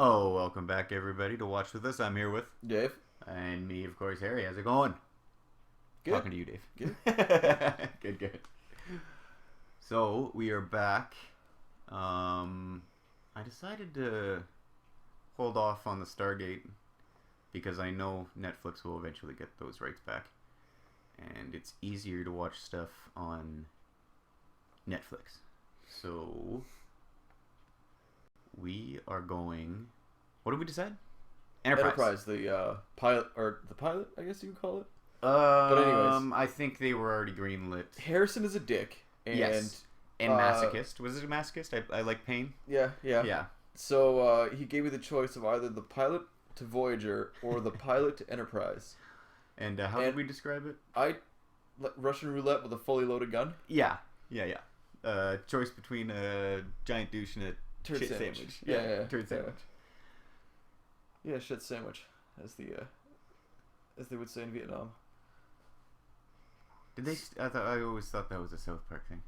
Oh, welcome back, everybody, to watch with us. I'm here with Dave. and me, of course, Harry. How's it going? Good. Talking to you, Dave. Good. Good. So we are back. I decided to hold off on the Stargate because I know Netflix will eventually get those rights back, and it's easier to watch stuff on Netflix. So we are going. What did we decide? Enterprise, the pilot, I guess you would call it. But anyways. I think they were already greenlit. Harrison is a dick, and Yes. And masochist. Was it a masochist? I like pain. yeah. So he gave me the choice of either the pilot to Voyager or the pilot to Enterprise. And how did we describe it? Russian roulette with a fully loaded gun. Yeah. Choice between a giant douche and a Turd shit sandwich. Yeah, turd sandwich. Yeah, shit sandwich, as they would say in Vietnam. Did they? I always thought that was a South Park thing.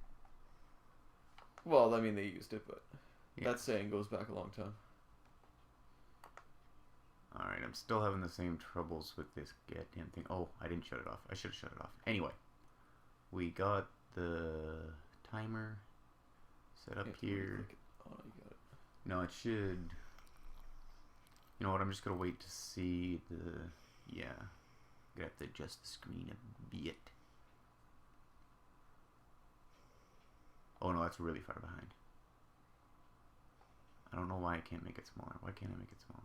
Well, I mean, they used it, but Yeah. that saying goes back a long time. Alright, I'm still having the same troubles with this goddamn thing. Oh, I didn't shut it off. I should have shut it off. Anyway, we got the timer set up here. Oh, you got it. No, it should. You know what? I'm just gonna wait to see the. Yeah. Gonna have to adjust the screen a bit. Oh no, that's really far behind. I don't know why I can't make it smaller. Why can't I make it smaller?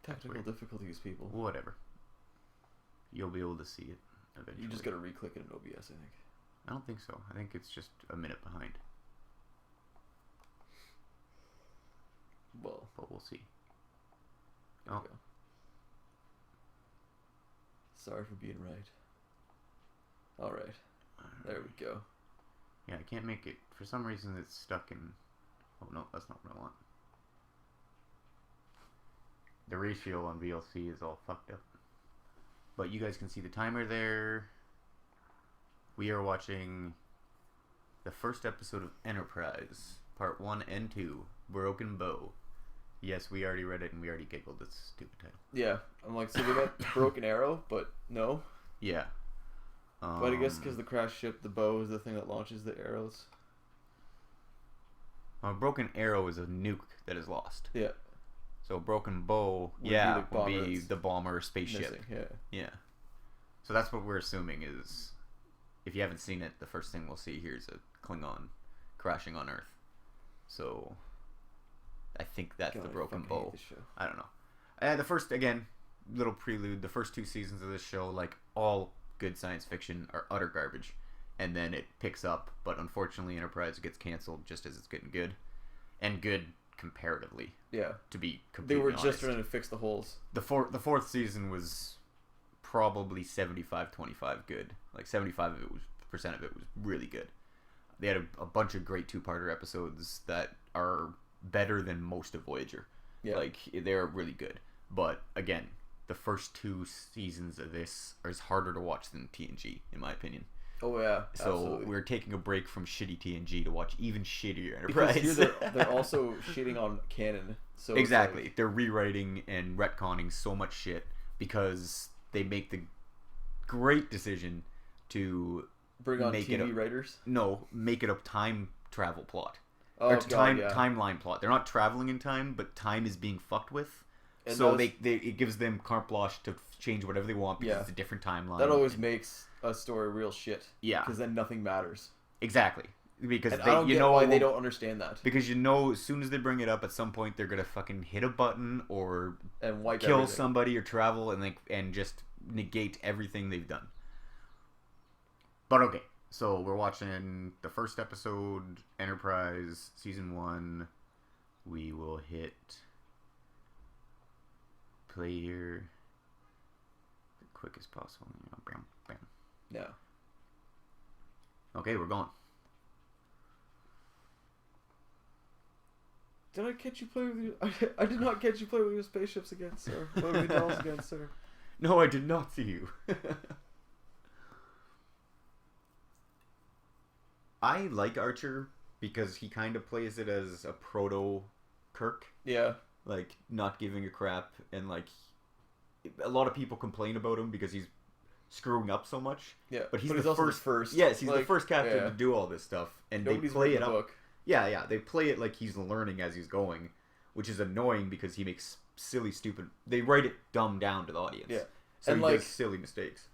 Technical difficulties, people. Whatever. You'll be able to see it eventually. You just gotta re-click it in OBS, I think. I don't think so. I think it's just a minute behind. Well, But we'll see. there we Oh. go. Sorry for being right. Alright, there we go. Yeah, I can't make it. For some reason, it's stuck in. Oh no, that's not what I want. The ratio on VLC is all fucked up. But you guys can see the timer there. We are watching the first episode of Enterprise, Part 1 and 2, Broken Bow. Yes, we already read it and we already giggled. It's a stupid title. Yeah, I'm like, so they got Broken Arrow, but no. Yeah. But I guess because the crash ship, the bow is the thing that launches the arrows. A broken arrow is a nuke that is lost. Yeah. So a broken bow, Would be yeah, the would bomber be that's the bomber spaceship. Missing, yeah. Yeah. So that's what we're assuming is, if you haven't seen it, the first thing we'll see here is a Klingon crashing on Earth. So I think that's God, the I broken fucking hate bow. this show. I don't know. The first, again, little prelude, the first 2 seasons of this show, like all good science fiction, are utter garbage. And then it picks up, but unfortunately Enterprise gets canceled just as it's getting good. And good comparatively, Yeah. to be They completely were honest. just trying to fix the holes. The fourth season was probably 75-25 good. Like 75% of it was really good. They had a bunch of great 2-parter episodes that are better than most of Voyager. Yeah. Like, they're really good. But again, the first 2 seasons of this are harder to watch than TNG, in my opinion. Oh yeah. So absolutely. we're taking a break from shitty TNG to watch even shittier Enterprise. Because here they're also shitting on canon. So it's Exactly. like- They're rewriting and retconning so much shit because they make the great decision to bring on make it TV a- writers. make it a time travel plot. Oh Or god, yeah. timeline plot. They're not traveling in time, but time is being fucked with. And So that was- it gives them carte blanche to change whatever they want because Yeah. it's a different timeline. That always makes a story real shit. Yeah. Because then nothing matters. Exactly. Because And I don't get why they don't understand that. Because you know, as soon as they bring it up, at some point they're gonna fucking hit a button or And wipe kill everything. somebody or travel and just negate everything they've done. But okay, so we're watching the first episode, Enterprise season 1. We will hit play here as quick as possible. Bam, bam. Yeah. Okay, we're going. Did I catch you play with your... I did not catch you play with your spaceships again, sir. Or with your dolls again, sir. No, I did not see you. I like Archer because he kind of plays it as a proto Kirk, Yeah. like not giving a crap, and like a lot of people complain about him because he's screwing up so much. Yeah. But he's also the first. Yes, he's the Like, first captain yeah. to do all this stuff, and Nobody's they play read it the up. book. Yeah, they play it like he's learning as he's going, which is annoying because he makes silly, stupid. They write it dumbed down to the audience. Yeah. so And, he like, does silly mistakes.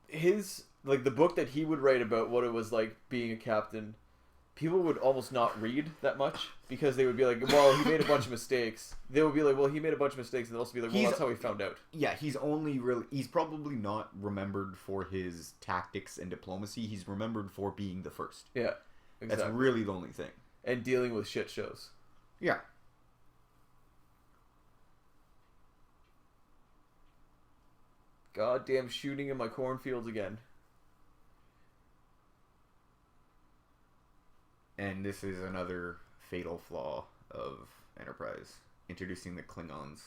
His... Like, the book that he would write about what it was like being a captain, people would almost not read that much because they would be like, well, he made a bunch of mistakes. They would be like, well, he made a bunch of mistakes, and they'll also be like, well, that's how he found out. Yeah, he's probably not remembered for his tactics and diplomacy. He's remembered for being the first. Yeah. Exactly. That's really the only thing. And dealing with shit shows. Yeah. Goddamn shooting in my cornfields again. And this is another fatal flaw of Enterprise, introducing the Klingons.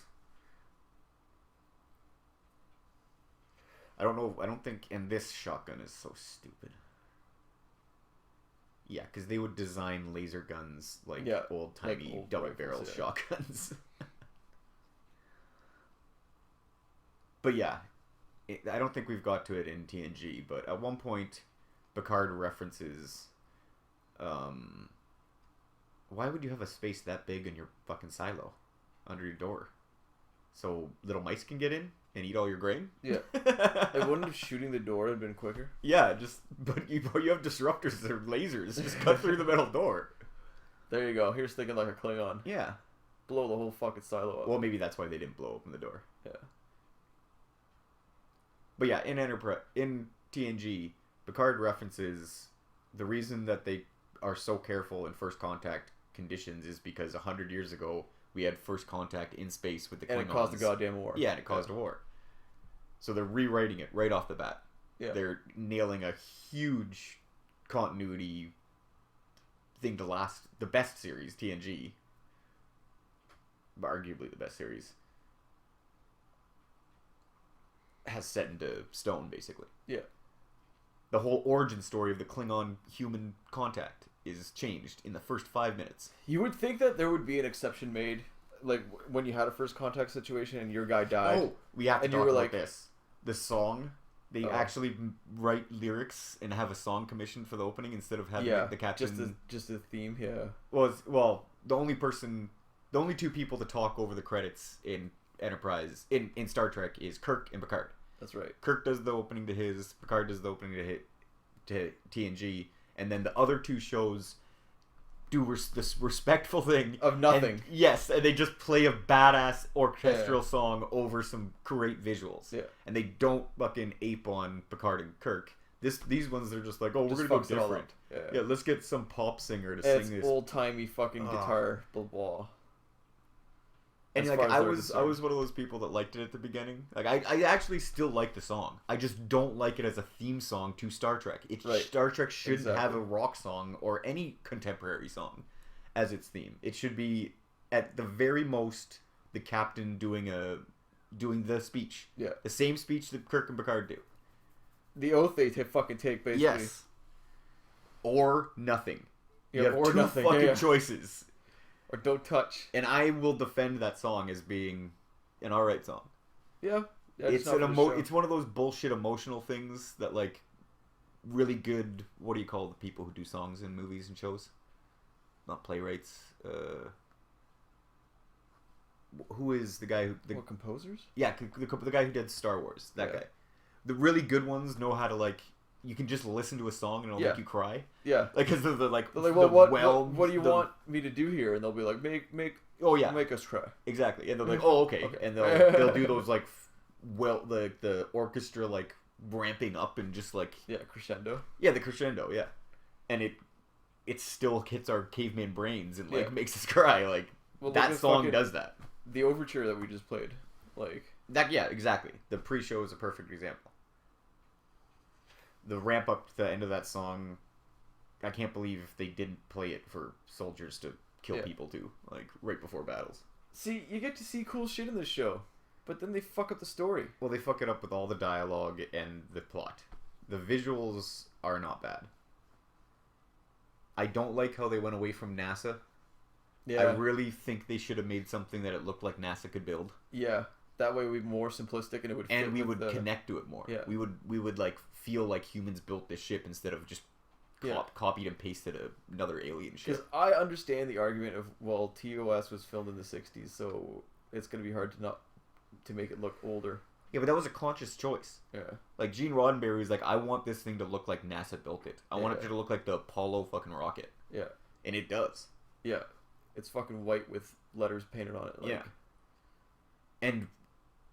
I don't know. I don't think. And this shotgun is so stupid. Yeah, because they would design laser guns like old-timey old double-barrel rifles, shotguns. But yeah, I don't think we've got to it in TNG, but at one point, Picard references, why would you have a space that big in your fucking silo under your door? So little mice can get in and eat all your grain? Yeah. It wouldn't have shooting the door have been quicker? Yeah, but you have disruptors that are lasers. Just cut through the metal door. There you go. Here's thinking like a Klingon. Yeah. Blow the whole fucking silo up. Well, maybe that's why they didn't blow open the door. Yeah. But yeah, in TNG, Picard references the reason that they are so careful in first contact conditions is because 100 years ago we had first contact in space with the Klingons. And it caused a goddamn war. Yeah, and it caused a war. So they're rewriting it right off the bat. Yeah. They're nailing a huge continuity thing to last. The best series, TNG, arguably the best series, has set into stone, basically. Yeah. The whole origin story of the Klingon human contact is changed in the first 5 minutes. You would think that there would be an exception made, like when you had a first contact situation and your guy died. Oh, we have to and talk you were about like, this. The song, they actually write lyrics and have a song commissioned for the opening instead of having the captain. Just a theme, yeah. Well, the only two people to talk over the credits in Enterprise in Star Trek is Kirk and Picard. That's right. Kirk does the opening to his, Picard does the opening to TNG, and then the other two shows do this respectful thing of nothing. And they just play a badass orchestral song over some great visuals. Yeah. And they don't fucking ape on Picard and Kirk. These ones they're just like, oh, we're gonna go different. Yeah, let's get some pop singer to sing this old timey fucking guitar blah blah. And like I was one of those people that liked it at the beginning. Like I actually still like the song. I just don't like it as a theme song to Star Trek. Star Trek shouldn't have a rock song or any contemporary song as its theme. It should be at the very most the captain doing the speech. Yeah. The same speech that Kirk and Picard do. The oath they fucking take basically. Yes. Or nothing. You have or two nothing. fucking choices. Or don't touch. And I will defend that song as being an alright song. Yeah. It's it's one of those bullshit emotional things that like really good, what do you call the people who do songs in movies and shows? Not playwrights. Who is the guy who... composers? Yeah, the guy who did Star Wars. That guy. The really good ones know how to like... You can just listen to a song and it'll make you cry. Yeah. Like, because they're like... They're like, what do you want me to do here? And they'll be like, make us cry. Exactly. And they're like, oh, okay. And they'll do those like... the orchestra like ramping up and just like... Yeah, crescendo. Yeah, the crescendo, yeah. And it still hits our caveman brains and like makes us cry. Like, that song does that. The overture that we just played. Like... That, yeah, exactly. The pre-show is a perfect example. The ramp up to the end of that song, I can't believe they didn't play it for soldiers to kill people too, like right before battles. See, you get to see cool shit in this show, but then they fuck up the story. Well, they fuck it up with all the dialogue and the plot. The visuals are not bad. I don't like how they went away from NASA. Yeah. I really think they should have made something that it looked like NASA could build. Yeah. That way we'd be more simplistic and it would fit. And we would connect to it more. Yeah. We would like feel like humans built this ship instead of just copied and pasted another alien ship. Because I understand the argument of, well, TOS was filmed in the 60s, so it's going to be hard to make it look older. Yeah, but that was a conscious choice. Yeah. Like, Gene Roddenberry was like, I want this thing to look like NASA built it. I want it to look like the Apollo fucking rocket. Yeah. And it does. Yeah. It's fucking white with letters painted on it. Like. Yeah. And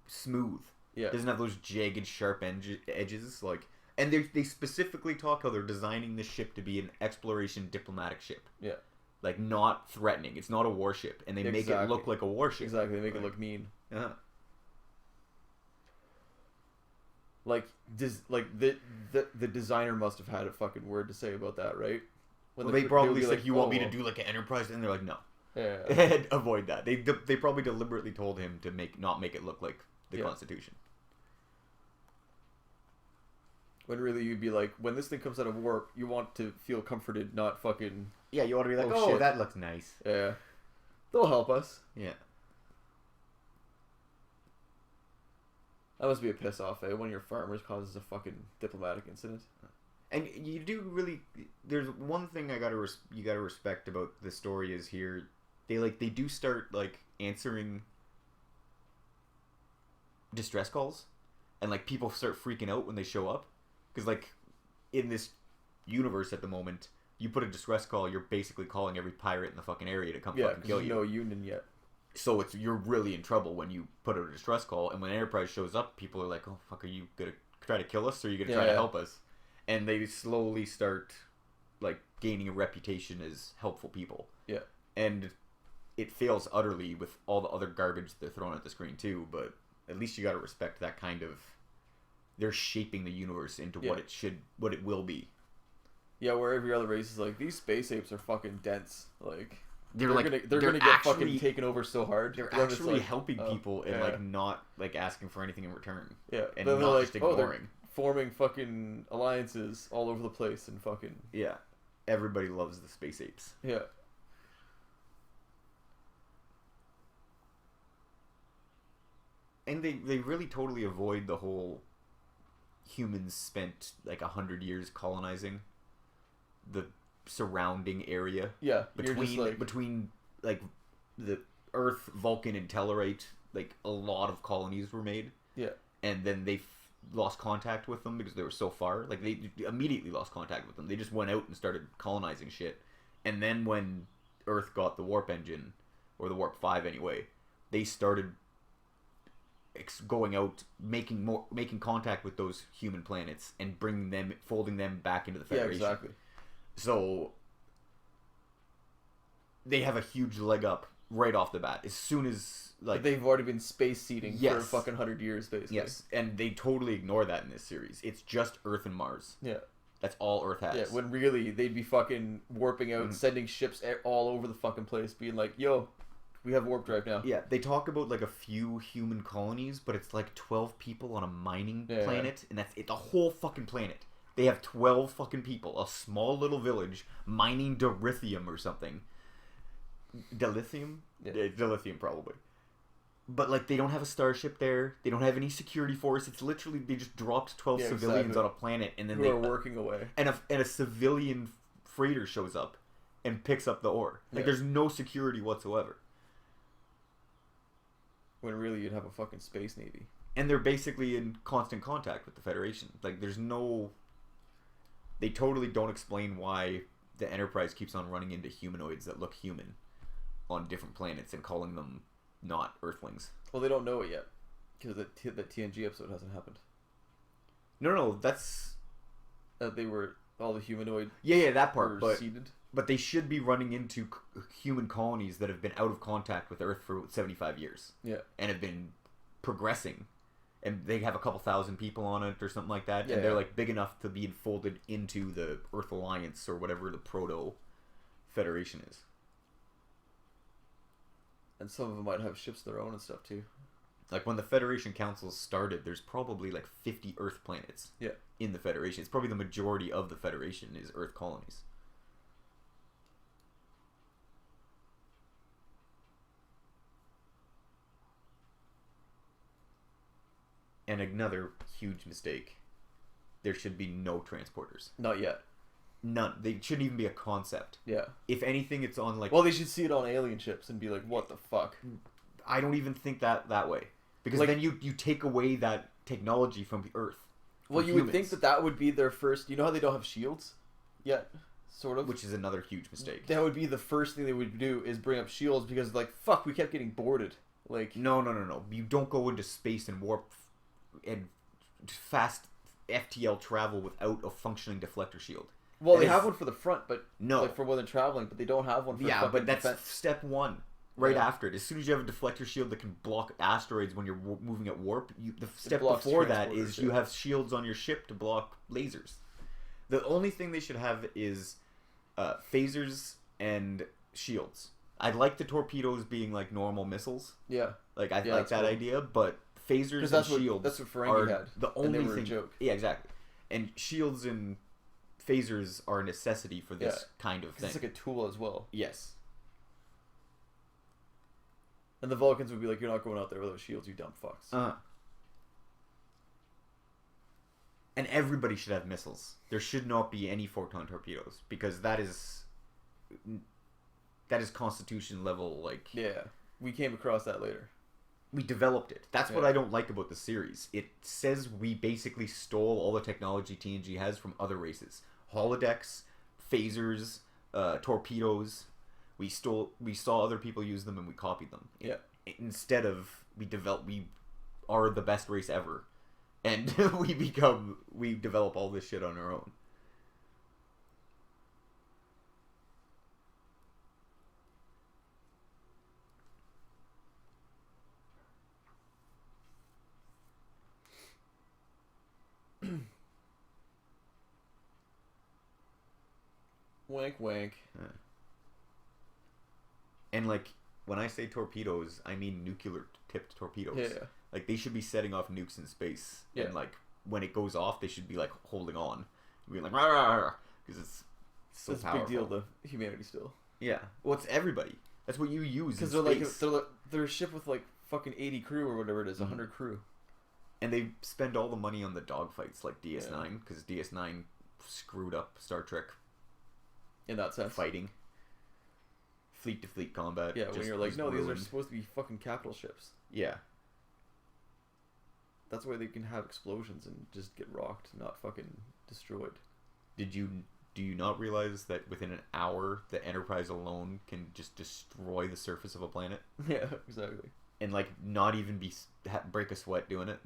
smooth. Yeah. Doesn't have those jagged, sharp edges. Like, and they specifically talk how they're designing this ship to be an exploration diplomatic ship. Yeah. Like, not threatening. It's not a warship. And they make it look like a warship. Exactly. They make it look mean. Uh-huh. Like the designer must have had a fucking word to say about that, right? When Well, they probably be said, like, "You want me to "Oh, do like an Enterprise?" And they're like, "No." Yeah. And avoid that. They probably deliberately told him to not make it look like the Yeah. Constitution. When really you'd be like, when this thing comes out of warp, you want to feel comforted, not fucking. Yeah, you ought to be like, Oh, "Oh, shit. that looks nice." Yeah. They'll help us. Yeah. That must be a piss off, eh? One of your farmers causes a fucking diplomatic incident. And you do really. There's one thing you gotta respect about the story is here. They do start like answering distress calls, and like people start freaking out when they show up, because like in this universe at the moment, you put a distress call, you're basically calling every pirate in the fucking area to come Yeah, fucking because kill there's you. no union yet. So you're really in trouble when you put out a distress call, and when Enterprise shows up, people are like, "Oh fuck, are you gonna try to kill us, or are you gonna try to help us?" And they slowly start like gaining a reputation as helpful people. Yeah. And it fails utterly with all the other garbage they're throwing at the screen too. But at least you got to respect that kind of. They're shaping the universe into what it will be. Yeah, where every other race is like, these space apes are fucking dense. Like They're gonna get fucking taken over so hard. They're Then it's actually like, helping people and like not like asking for anything in return. Yeah, And then not they're just like, oh, they're ignoring. forming fucking alliances all over the place and fucking Yeah, everybody loves the space apes. yeah. And they really totally avoid the whole humans spent like 100 years colonizing the surrounding area. Yeah, you're Between just like, between like the Earth, Vulcan, and Tellarite, like a lot of colonies were made. yeah, And then they lost contact with them because they were so far. Like they immediately lost contact with them. They just went out and started colonizing shit. And then when Earth got the warp engine, or the warp 5 anyway, they started going out, making contact with those human planets and folding them back into the Federation. yeah, exactly. So they have a huge leg up right off the bat. As soon as like They've already been space seeding for Yes. fucking 100 years, basically. yes, and they totally ignore that in this series. It's just Earth and Mars. Yeah. That's all Earth has. Yeah, when really they'd be fucking warping out, sending ships all over the fucking place, being like, "Yo, we have warp drive now." Yeah, they talk about like a few human colonies, but it's like 12 people on a mining Yeah. planet, and that's it. The whole fucking planet. They have 12 fucking people, a small little village mining dilithium or something. Dilithium? Yeah. Dilithium probably. But like they don't have a starship there. They don't have any security force. It's literally they just dropped 12 Yeah, civilians exactly. on a planet, and then Who are working away. and a civilian freighter shows up and picks up the ore. Like Yeah. there's no security whatsoever. When really you'd have a fucking space navy. And they're basically in constant contact with the Federation. Like there's no. They totally don't explain why the Enterprise keeps on running into humanoids that look human on different planets and calling them not Earthlings. Well, they don't know it yet because the TNG episode hasn't happened. No, that's They were all the humanoid yeah, that were part. seeded. But they should be running into human colonies that have been out of contact with Earth for 75 years. Yeah. And have been progressing. And they have a couple thousand people on it or something like that. Yeah, and they're yeah. like big enough to be folded into the Earth Alliance or whatever the Proto Federation is. And some of them might have ships of their own and stuff too. Like when the Federation Council started, there's probably like 50 Earth planets Yeah. in the Federation. It's probably the majority of the Federation is Earth colonies. And another huge mistake. There should be no transporters. Not yet. None. They shouldn't even be a concept. Yeah. If anything, it's on like... Well, they should see it on alien ships and be like, "What the fuck?" I don't even think that way. Because Like- then you take away that technology from the Earth. Well, for you would humans, think that would be their first. You know how they don't have shields yet, sort of. Which is another huge mistake. That would be the first thing they would do is bring up shields because like fuck, we kept getting boarded. Like No. You don't go into space and warp and fast FTL travel without a functioning deflector shield. well, That they is- have one for the front, but No. like for when they're traveling, but they don't have one for Yeah, fucking but that's defense. step one. Right Yeah. after it. As soon as you have a deflector shield that can block asteroids when you're moving at warp, the step blocks before that transporters, is you yeah. have shields on your ship to block lasers. The only thing they should have is phasers and shields. I like the torpedoes being like normal missiles. Yeah. Like I like that idea, but phasers and shields that's what Ferengi had. The only and they were thing. A joke. Yeah, exactly. And shields and phasers are a necessity for this kind of thing. It's like a tool as well. Yes. And the Vulcans would be like, "You're not going out there without shields, you dumb fucks." And everybody should have missiles. There should not be any photon torpedoes because that is Constitution level. Like, yeah, we came across that later. We developed it. That's what I don't like about the series. It says we basically stole all the technology TNG has from other races. Holodecks, phasers, torpedoes. We saw other people use them and we copied them. Yeah. Instead of we are the best race ever. And we develop all this shit on our own. Wank wank. And like when I say torpedoes, I mean nuclear tipped torpedoes. Yeah. Like they should be setting off nukes in space. Yeah. And like when it goes off, they should be like holding on, being like because it's so That's powerful. a big deal to humanity still. Yeah. Well, it's everybody. That's what you use. Because they're a ship with like fucking 80 crew or whatever it is, 100 crew. And they spend all the money on the dogfights like DS9 because DS9 screwed up Star Trek. In that sense. Fighting. Fleet to fleet combat. Yeah, when you're like, no, these are supposed to be fucking capital ships. Yeah. That's why they can have explosions and just get rocked, not fucking destroyed. Do you not realize that within an hour, the Enterprise alone can just destroy the surface of a planet? Yeah, exactly. And like not even break a sweat doing it?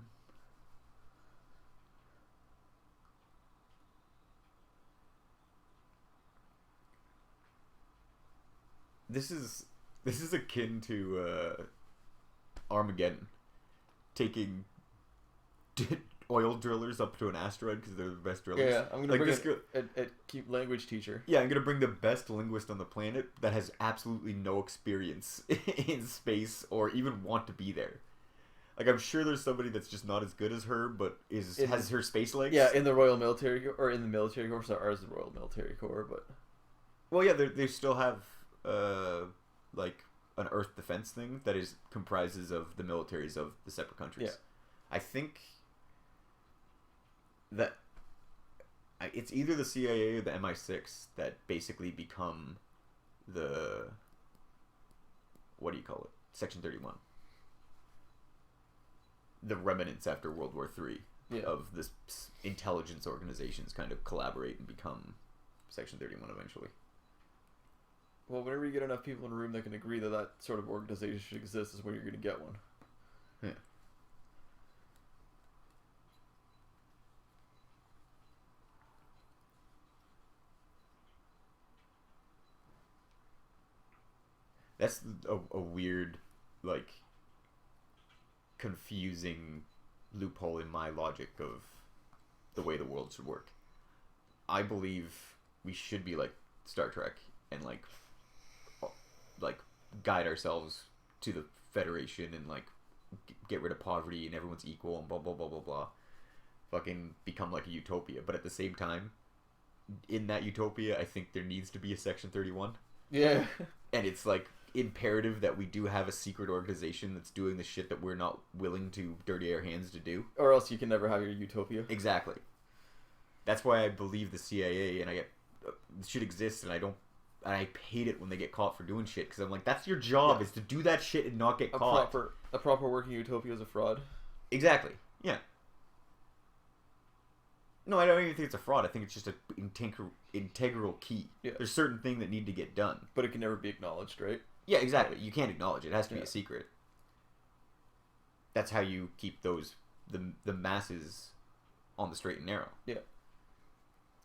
This is akin to Armageddon, taking oil drillers up to an asteroid because they're the best drillers. Yeah, I'm gonna bring a keep language teacher. Yeah, I'm gonna bring the best linguist on the planet that has absolutely no experience in space or even want to be there. Like I'm sure there's somebody that's just not as good as her, but has her space legs. Yeah, in the Royal Military or in the Military Corps. So ours is the Royal Military Corps, but well, yeah, they still have like an Earth defense thing that comprises of the militaries of the separate countries. Yeah. I think that it's either the CIA or the MI6 that basically become the Section 31. The remnants after World War III of this intelligence organizations kind of collaborate and become Section 31 eventually. Well, whenever you get enough people in a room that can agree that sort of organization should exist is when you're going to get one. Yeah. That's a weird, like, confusing loophole in my logic of the way the world should work. I believe we should be like Star Trek and like guide ourselves to the Federation and like get rid of poverty and everyone's equal and blah blah blah blah blah. Fucking become like a utopia, but at the same time, in that utopia, I think there needs to be a Section 31. Yeah. And it's like imperative that we do have a secret organization that's doing the shit that we're not willing to dirty our hands to do. Or else you can never have your utopia. Exactly. That's why I believe the CIA and should exist, and I hate it when they get caught for doing shit because I'm like, that's your job is to do that shit and not get caught. A proper working utopia is a fraud. Exactly. Yeah. No, I don't even think it's a fraud. I think it's just an integral key. Yeah. There's certain things that need to get done. But it can never be acknowledged, right? Yeah, exactly. You can't acknowledge it. It has to be a secret. That's how you keep the masses on the straight and narrow. Yeah.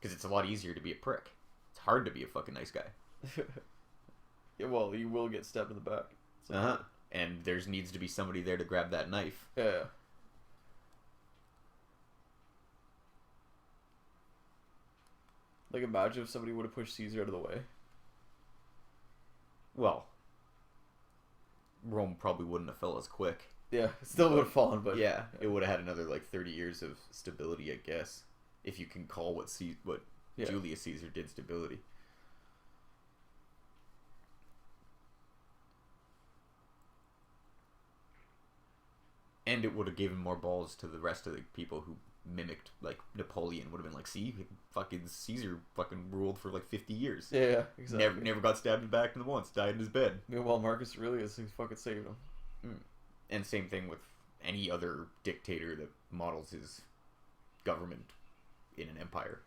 Because it's a lot easier to be a prick. It's hard to be a fucking nice guy. Yeah, well, you will get stabbed in the back. And there needs to be somebody there to grab that knife. Yeah. Like, imagine if somebody would have pushed Caesar out of the way. Well, Rome probably wouldn't have fell as quick. Yeah, it still would have fallen, but Yeah, it would have had another like 30 years of stability, I guess, if you can call what Yeah. Julius Caesar did stability. And it would have given more balls to the rest of the people who mimicked, like Napoleon would have been like, see, fucking Caesar fucking ruled for like 50 years. Yeah, exactly. Never got stabbed in the back once, died in his bed. Meanwhile, Marcus Aurelius, he fucking saved him. And same thing with any other dictator that models his government in an empire.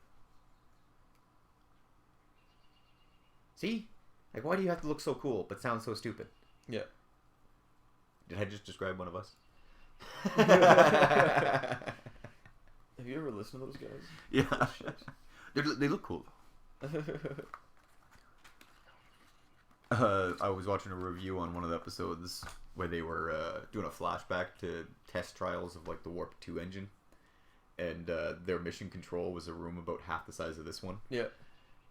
See? Like, why do you have to look so cool but sound so stupid? Yeah. Did I just describe one of us? Have you ever listened to those guys? Yeah. They look cool. I was watching a review on one of the episodes where they were doing a flashback to test trials of like the Warp 2 engine, and their mission control was a room about half the size of this one. Yeah.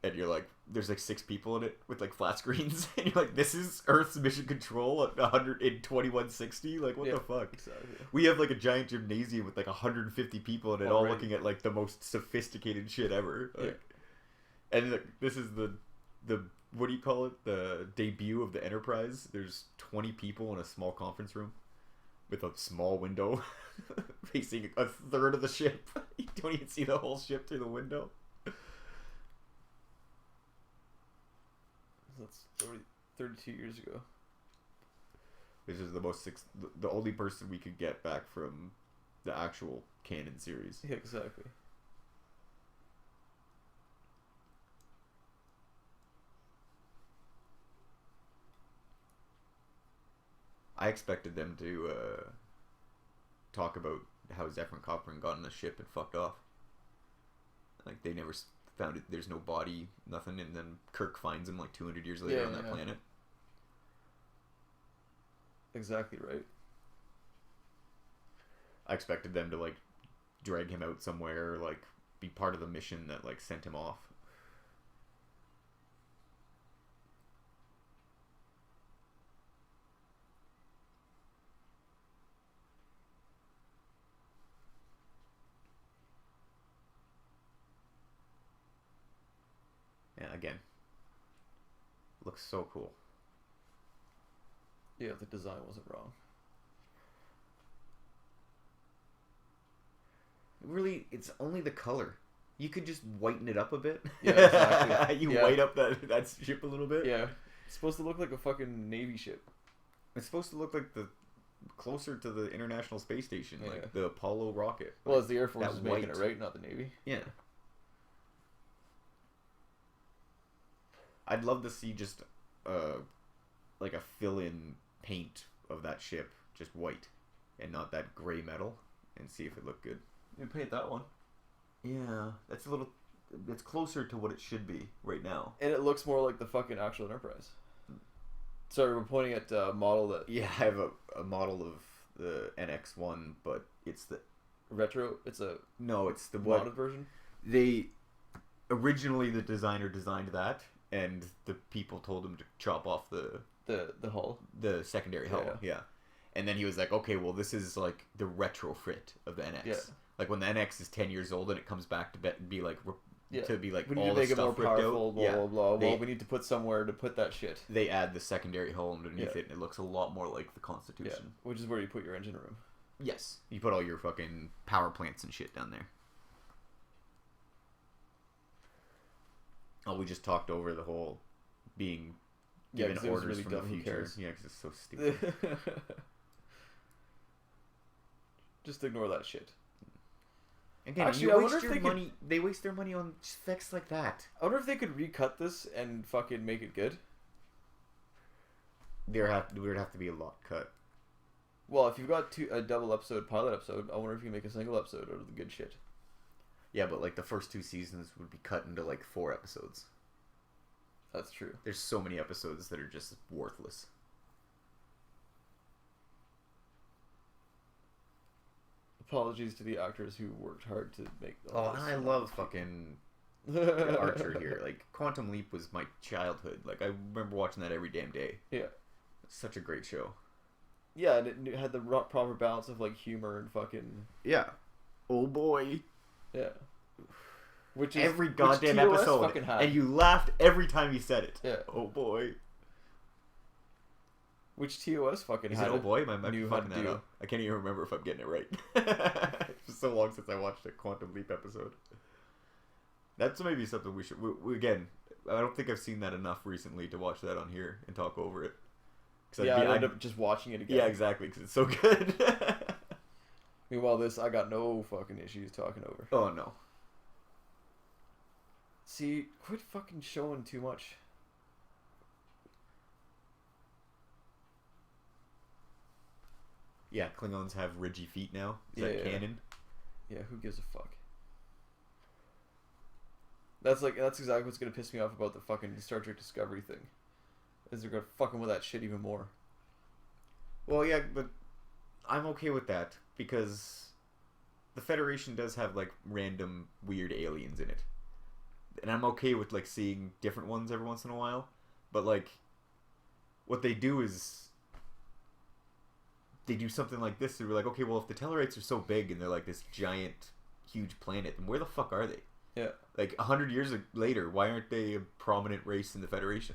And you're like, there's like 6 people in it with like flat screens, and you're like, this is Earth's mission control at 2160. Like, what the fuck? Exactly. We have like a giant gymnasium with like 150 people in it, all Already. looking at like the most sophisticated shit ever. Like, Yeah. and like, this is the what do you call it? The debut of the Enterprise. There's 20 people in a small conference room with a small window facing a third of the ship. You don't even see the whole ship through the window. That's 32 years ago. This is the only person we could get back from the actual canon series. Yeah, exactly. I expected them to talk about how Zephyr Cochrane got on the ship and fucked off. Like, they never found it. There's no body, nothing, and then Kirk finds him like 200 years later on that planet. Exactly right. I expected them to like drag him out somewhere, like be part of the mission that like sent him off. Yeah, again, looks so cool. Yeah, the design wasn't wrong. Really, it's only the color. You could just whiten it up a bit. Yeah, exactly. You Yeah. white up that ship a little bit. Yeah. It's supposed to look like a fucking Navy ship. It's supposed to look like the closer to the International Space Station, Yeah. like the Apollo rocket. Well, as the Air Force that is making white. it, right? Not the Navy. Yeah. I'd love to see just like a fill-in paint of that ship, just white, and not that gray metal, and see if it looked good. You paint that one. Yeah, that's it's closer to what it should be right now. And it looks more like the fucking actual Enterprise. Sorry, we're pointing at a model that... Yeah, I have a model of the NX-1, but it's the... Retro? It's a No, it's the modded what... version? They... Originally, the designer designed that, and the people told him to chop off the hull. the secondary hull. Yeah. And then he was like, okay, well, this is like the retrofit of the NX. Yeah. Like when the NX is 10 years old and it comes back to be like... To be like we need all to the make it more stuff ripped powerful, out. blah, blah, blah. Well, we need to put somewhere to put that shit. They add the secondary hull underneath Yeah. it, and it looks a lot more like the Yeah, Constitution. which is where you put your engine room. Yes. You put all your fucking power plants and shit down there. Oh, we just talked over the whole being Yeah, given 'cause it was orders really from dumb, the who future. cares? Yeah, because it's so stupid. Just ignore that shit. Again, Actually, you I waste wonder if your they could- money. They waste their money on effects like that. I wonder if they could recut this and fucking make it good. There would have to be a lot cut. Well, if you've got a double episode, pilot episode, I wonder if you can make a single episode out of the good shit. Yeah, but like the first 2 seasons would be cut into like 4 episodes. That's true. There's so many episodes that are just worthless. Apologies to the actors who worked hard to make. Oh, and I love fucking Archer here. Like, Quantum Leap was my childhood. Like, I remember watching that every damn day. Yeah. It's such a great show. Yeah, and it had the proper balance of like humor and fucking. Yeah. Oh boy. Yeah. Which is every goddamn episode, and you laughed every time he said it. Yeah. Oh boy. Which TOS fucking Is had it oh boy? I might be knew fucking how to that do. up. I can't even remember if I'm getting it right. It's so long since I watched a Quantum Leap episode. That's maybe something we should. We, again, I don't think I've seen that enough recently to watch that on here and talk over it. Yeah, I ended up just watching it again. Yeah, exactly, because it's so good. Meanwhile, this I got no fucking issues talking over. Oh no. See, quit fucking showing too much. Yeah, Klingons have ridgy feet now. Is that canon? Yeah, who gives a fuck? That's exactly what's gonna piss me off about the fucking Star Trek Discovery thing. Is they're gonna fucking with that shit even more. Well, yeah, but I'm okay with that because the Federation does have like random weird aliens in it, and I'm okay with like seeing different ones every once in a while. But like, what they do is they do something like this. They're like, okay, well, if the Tellarites are so big and they're like this giant, huge planet, then where the fuck are they? Yeah. Like 100 years later, why aren't they a prominent race in the Federation?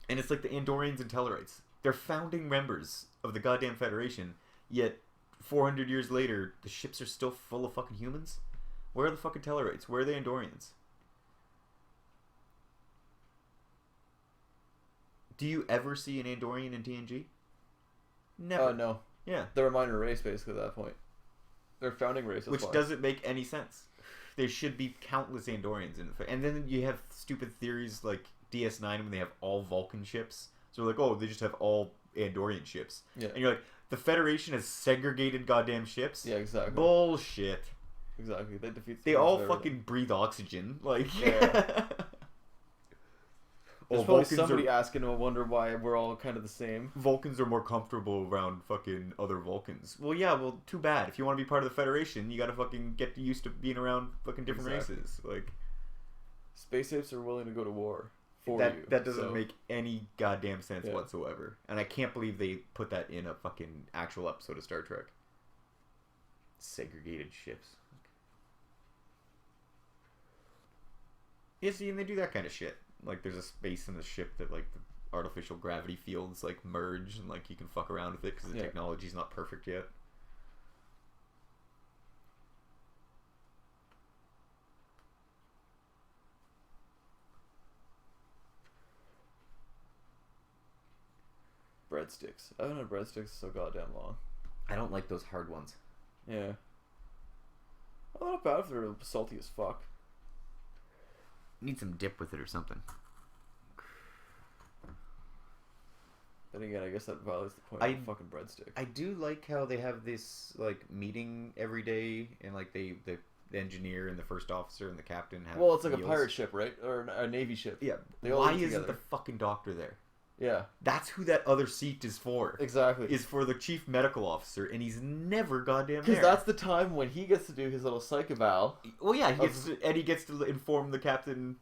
And it's like the Andorians and Tellarites. They're founding members of the goddamn Federation, yet 400 years later, the ships are still full of fucking humans? Where are the fucking Tellarites? Where are the Andorians? Do you ever see an Andorian in TNG? Never. Oh, no. Yeah. They're a minor race, basically, at that point. They're a founding race. Which doesn't make any sense. There should be countless Andorians in the... And then you have stupid theories like DS9 when they have all Vulcan ships. So they're like, oh, they just have all Andorian ships. Yeah. And you're like, the Federation has segregated goddamn ships? Yeah, exactly. Bullshit. Exactly. That defeats... They all fucking breathe oxygen. Like... Yeah. There's probably Vulcans somebody asking, I wonder why we're all kind of the same. Vulcans are more comfortable around fucking other Vulcans. Well, yeah, well, too bad. If you want to be part of the Federation, you gotta fucking get used to being around fucking different races. Like, space apes are willing to go to war for that, you. That doesn't make any goddamn sense whatsoever. And I can't believe they put that in a fucking actual episode of Star Trek. Segregated ships. Yeah, see, and they do that kind of shit. Like, there's a space in the ship that, like, the artificial gravity fields, like, merge, and, like, you can fuck around with it because the technology's not perfect yet. Breadsticks. I haven't had breadsticks so goddamn long. I don't like those hard ones. Yeah. Well, not bad if they're salty as fuck. Need some dip with it or something. Then again, I guess that violates the point of a fucking breadstick. I do like how they have this like meeting every day, and like the engineer and the first officer and the captain have. Well, it's like meals. A pirate ship, right, or a navy ship. Yeah. They all Why live isn't together. the fucking doctor there? Yeah. That's who that other seat is for. Exactly. Is for the chief medical officer, and he's never goddamn there. Because that's the time when he gets to do his little psych eval. Well, yeah, he gets to inform the captain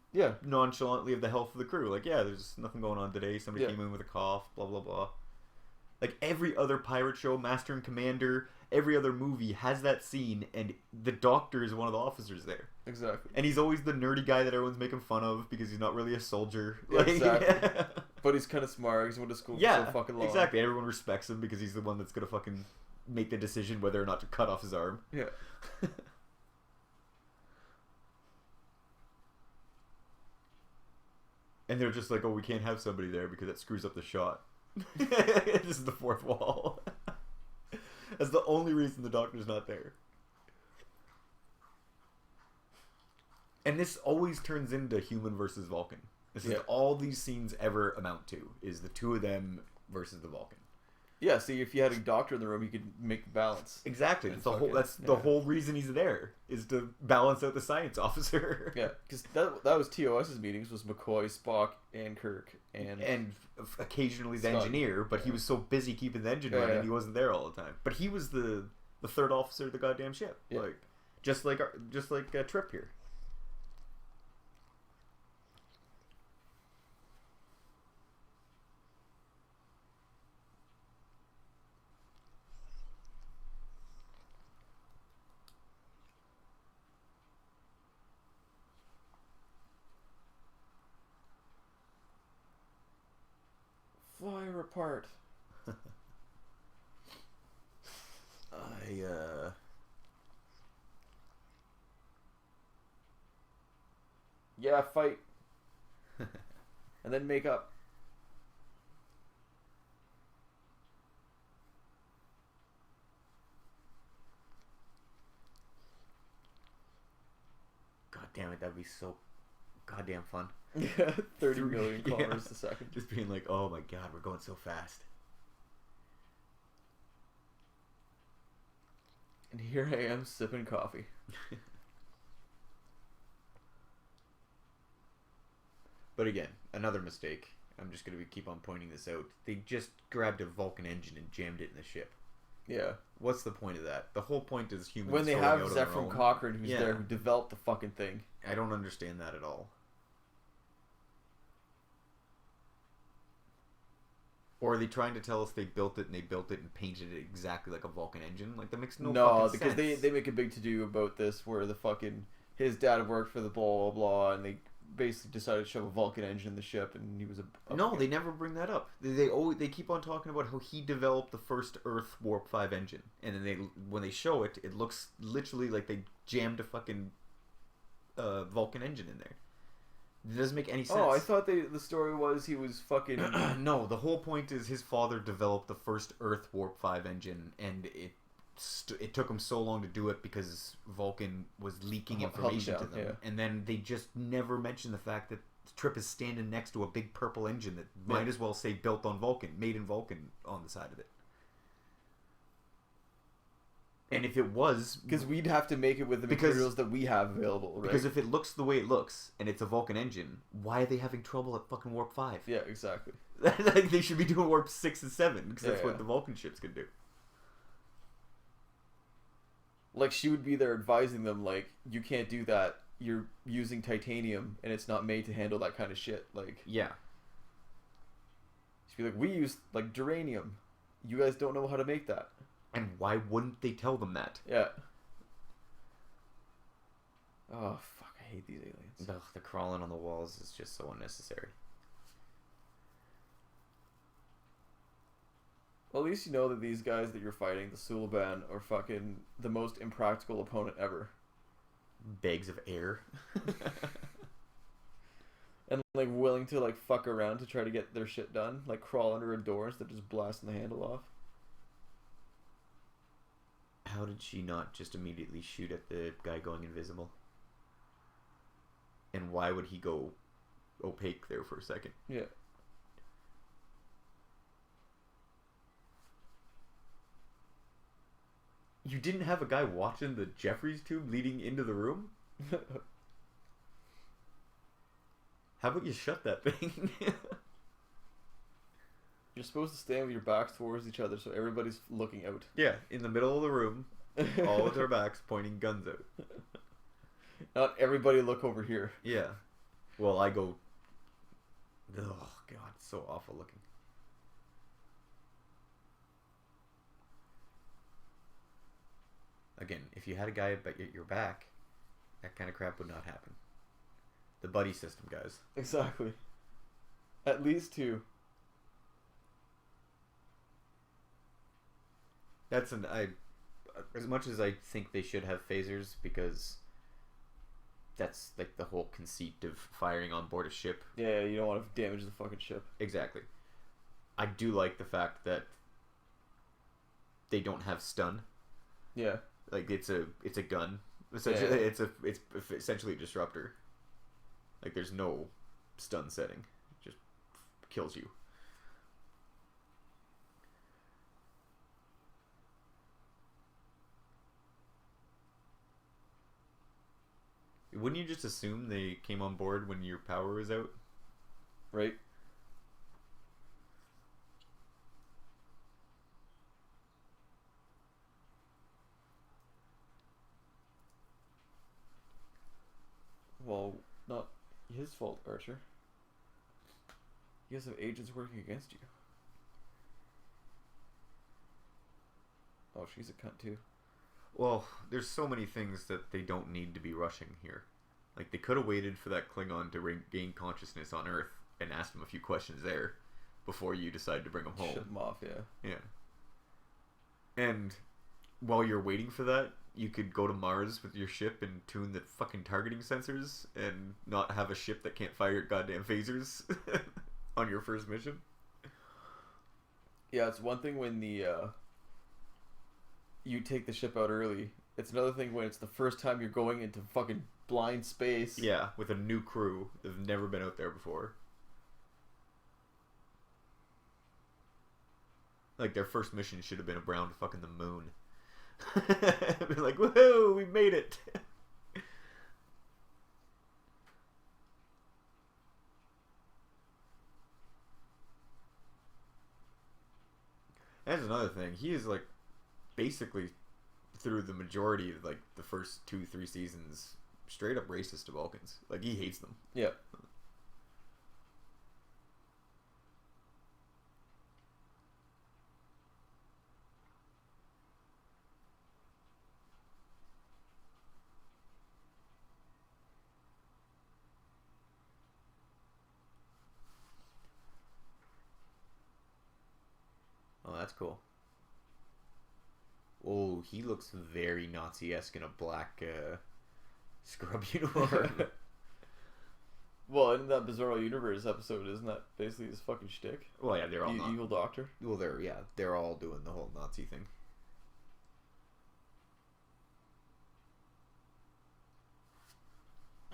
nonchalantly of the health of the crew. Like, yeah, there's nothing going on today. Somebody came in with a cough, blah, blah, blah. Like, every other pirate show, Master and Commander, every other movie has that scene, and the doctor is one of the officers there. Exactly. And he's always the nerdy guy that everyone's making fun of because he's not really a soldier. Like, exactly. But he's kind of smart. He's went to school for so fucking long. Exactly. Everyone respects him because he's the one that's going to fucking make the decision whether or not to cut off his arm. Yeah. And they're just like, oh, we can't have somebody there because that screws up the shot. This is the fourth wall. That's the only reason the doctor's not there. And this always turns into human versus Vulcan. This is all these scenes ever amount to, is the two of them versus the Vulcan. Yeah, see, if you had a doctor in the room, you could make the balance. Exactly. That's the whole reason he's there, is to balance out the science officer. Yeah, because that was TOS's meetings, was McCoy, Spock, and Kirk, and occasionally the engineer, but he was so busy keeping the engine running, he wasn't there all the time. But he was the third officer of the goddamn ship. Like just like Trip here. fire apart. Yeah, fight. And then make up. God damn it, that'd be so goddamn fun. Yeah, 30 million kilometers a second. Just being like, oh my god, we're going so fast. And here I am sipping coffee. But again, another mistake. I'm just going to keep on pointing this out. They just grabbed a Vulcan engine and jammed it in the ship. Yeah. What's the point of that? The whole point is humans. When they have Zefram Cochrane, who's there, who developed the fucking thing. I don't understand that at all. Or are they trying to tell us they built it and painted it exactly like a Vulcan engine? Like, that makes no fucking sense. Because they make a big to-do about this where the fucking... His dad worked for the blah, blah, blah, and they basically decided to shove a Vulcan engine in the ship, and he was a No, they never bring that up. They keep on talking about how he developed the first Earth Warp 5 engine. And then when they show it, it looks literally like they jammed a fucking Vulcan engine in there. It doesn't make any sense. Oh, I thought the story was he was fucking... No, the whole point is his father developed the first Earth Warp 5 engine, and it took him so long to do it because Vulcan was leaking information to them. Yeah. And then they just never mention the fact that Trip is standing next to a big purple engine that might as well say built on Vulcan, made in Vulcan on the side of it. And if it was... Because we'd have to make it with the materials that we have available, right? Because if it looks the way it looks, and it's a Vulcan engine, why are they having trouble at fucking Warp 5? Yeah, exactly. Like, they should be doing Warp 6 and 7, because that's what the Vulcan ships can do. Like, she would be there advising them, like, you can't do that. You're using titanium, and it's not made to handle that kind of shit. Like... Yeah. She'd be like, we use, like, duranium. You guys don't know how to make that. And why wouldn't they tell them that? Yeah. Oh, fuck. I hate these aliens. Ugh, the crawling on the walls is just so unnecessary. Well, at least you know that these guys that you're fighting, the Suliban, are fucking the most impractical opponent ever. Bags of air. And, like, willing to, like, fuck around to try to get their shit done. Like, crawl under a door instead of just blasting the handle off. How did she not just immediately shoot at the guy going invisible? And why would he go opaque there for a second? Yeah. You didn't have a guy watching the Jeffries tube leading into the room? How about you shut that thing? You're supposed to stand with your backs towards each other so everybody's looking out. Yeah, in the middle of the room, all with their backs pointing guns out. Not everybody look over here. Yeah. Well, I go... Oh, God, it's so awful looking. Again, if you had a guy at your back, that kind of crap would not happen. The buddy system, guys. Exactly. At least two. That's as much as I think they should have phasers, because that's like the whole conceit of firing on board a ship. Yeah, you don't want to damage the fucking ship. Exactly. I do like the fact that they don't have stun. Yeah. Like, it's a gun. Essentially, it's essentially a disruptor. Like, there's no stun setting. It just kills you. Wouldn't you just assume they came on board when your power was out? Right. Well, not his fault, Archer. You guys have agents working against you. Oh, she's a cunt too. Well, there's so many things that they don't need to be rushing here. Like, they could have waited for that Klingon to gain consciousness on Earth and asked him a few questions there. before you decide to bring them home. Ship them off, yeah. Yeah. And while you're waiting for that, you could go to Mars with your ship and tune the fucking targeting sensors and not have a ship that can't fire goddamn phasers on your first mission. Yeah, it's one thing when you take the ship out early. It's another thing when it's the first time you're going into fucking blind space. Yeah, with a new crew that've never been out there before. Like, their first mission should have been around fucking the moon. Be like, woohoo, we made it. That's another thing. He is, like, basically, through the majority of, like, the first 2-3 seasons, straight up racist to Vulcans. Like, he hates them. Yeah. Oh, that's cool. Oh, he looks very Nazi-esque in a black scrub uniform. Well, in that Bizarro Universe episode, isn't that basically his fucking shtick? Well, yeah, they're all Evil Doctor. Well, they're all doing the whole Nazi thing.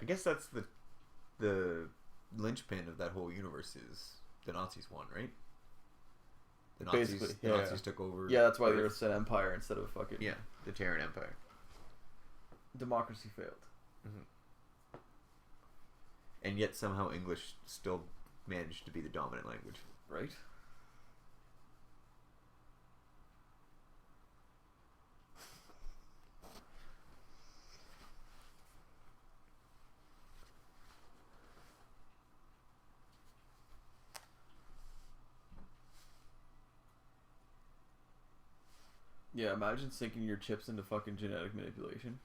I guess that's the linchpin of that whole universe is the Nazis won, right? The Nazis took over. Yeah, that's why the Earth's an empire instead of fucking... Yeah, the Terran Empire. Democracy failed. Mm-hmm. And yet somehow English still managed to be the dominant language. Right? Yeah, imagine sinking your chips into fucking genetic manipulation.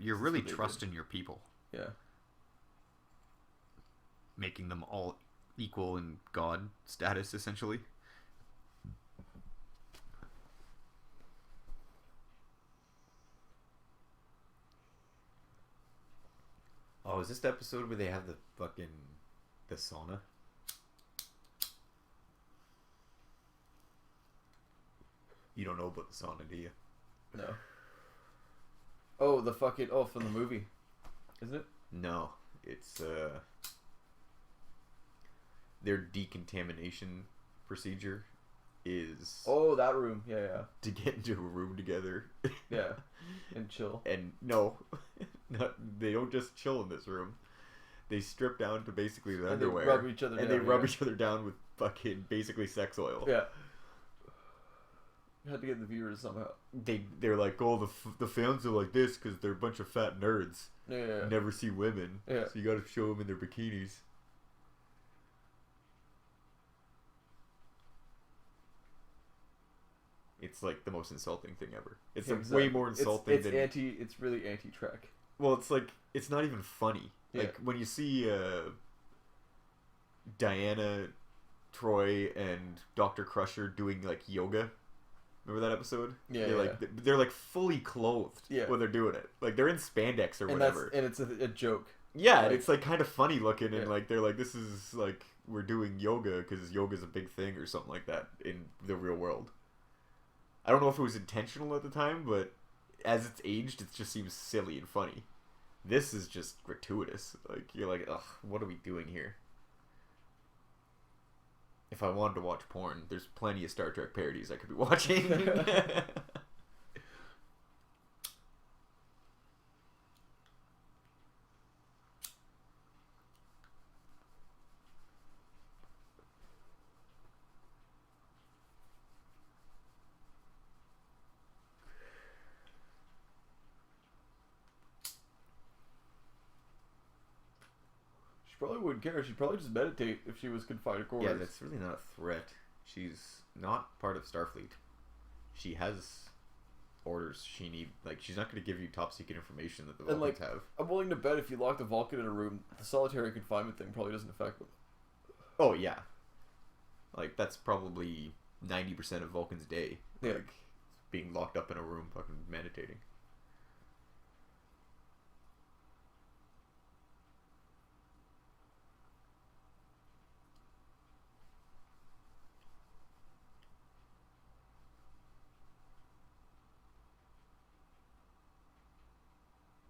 You're really trusting your people. Yeah. Making them all equal in God status, essentially. Oh, is this the episode where they have the sauna? You don't know about the sauna, do you? No. Oh, from the movie. Isn't it? No. It's, their decontamination procedure is... Oh, that room. Yeah. To get into a room together. Yeah. And chill. And no. They don't just chill in this room. They strip down to basically the underwear. They rub each other down. And they rub each other down with fucking basically sex oil. Yeah. Had to get the viewers somehow. They're like, oh, the fans are like this because they're a bunch of fat nerds. Yeah. Never see women. Yeah. So you got to show them in their bikinis. It's like the most insulting thing ever. It's like way more insulting than... It's really anti-Trek. Well, it's like, it's not even funny. Yeah. Like, when you see Diana, Troy, and Dr. Crusher doing, like, yoga... Remember that episode? Yeah, they're like fully clothed when they're doing it. Like they're in spandex or whatever. And it's a joke. Yeah, like, it's like kind of funny looking, and like they're like, this is like we're doing yoga because yoga's a big thing or something like that in the real world. I don't know if it was intentional at the time, but as it's aged, it just seems silly and funny. This is just gratuitous. Like you're like, ugh, what are we doing here? If I wanted to watch porn, there's plenty of Star Trek parodies I could be watching. She probably wouldn't care. She'd probably just meditate if she was confined to quarters. Yeah, that's really not a threat. She's not part of Starfleet. She has orders she need. Like, she's not going to give you top secret information that the And, Vulcans like, have. I'm willing to bet if you lock the Vulcan in a room, the solitary confinement thing probably doesn't affect them. Oh yeah, like that's probably 90% of Vulcan's day. Yeah. Like being locked up in a room, fucking meditating.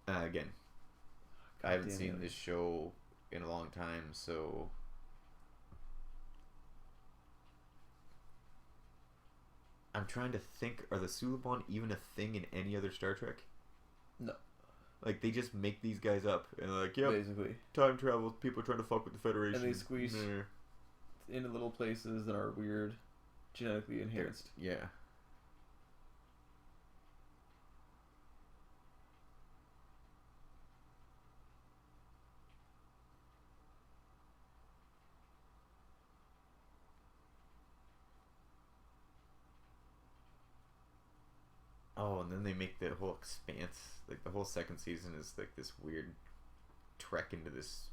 Again, I haven't damn seen it. this show in a long time, so I'm trying to think, are the Suliban even a thing in any other Star Trek? No. Like, they just make these guys up, and they're like, yep, Basically. time travel, people are trying to fuck with the Federation. And they squeeze Nah. into little places that are weird, genetically enhanced. Yeah. Oh, and then they make the whole Expanse. Like, the whole second season is like this weird trek into this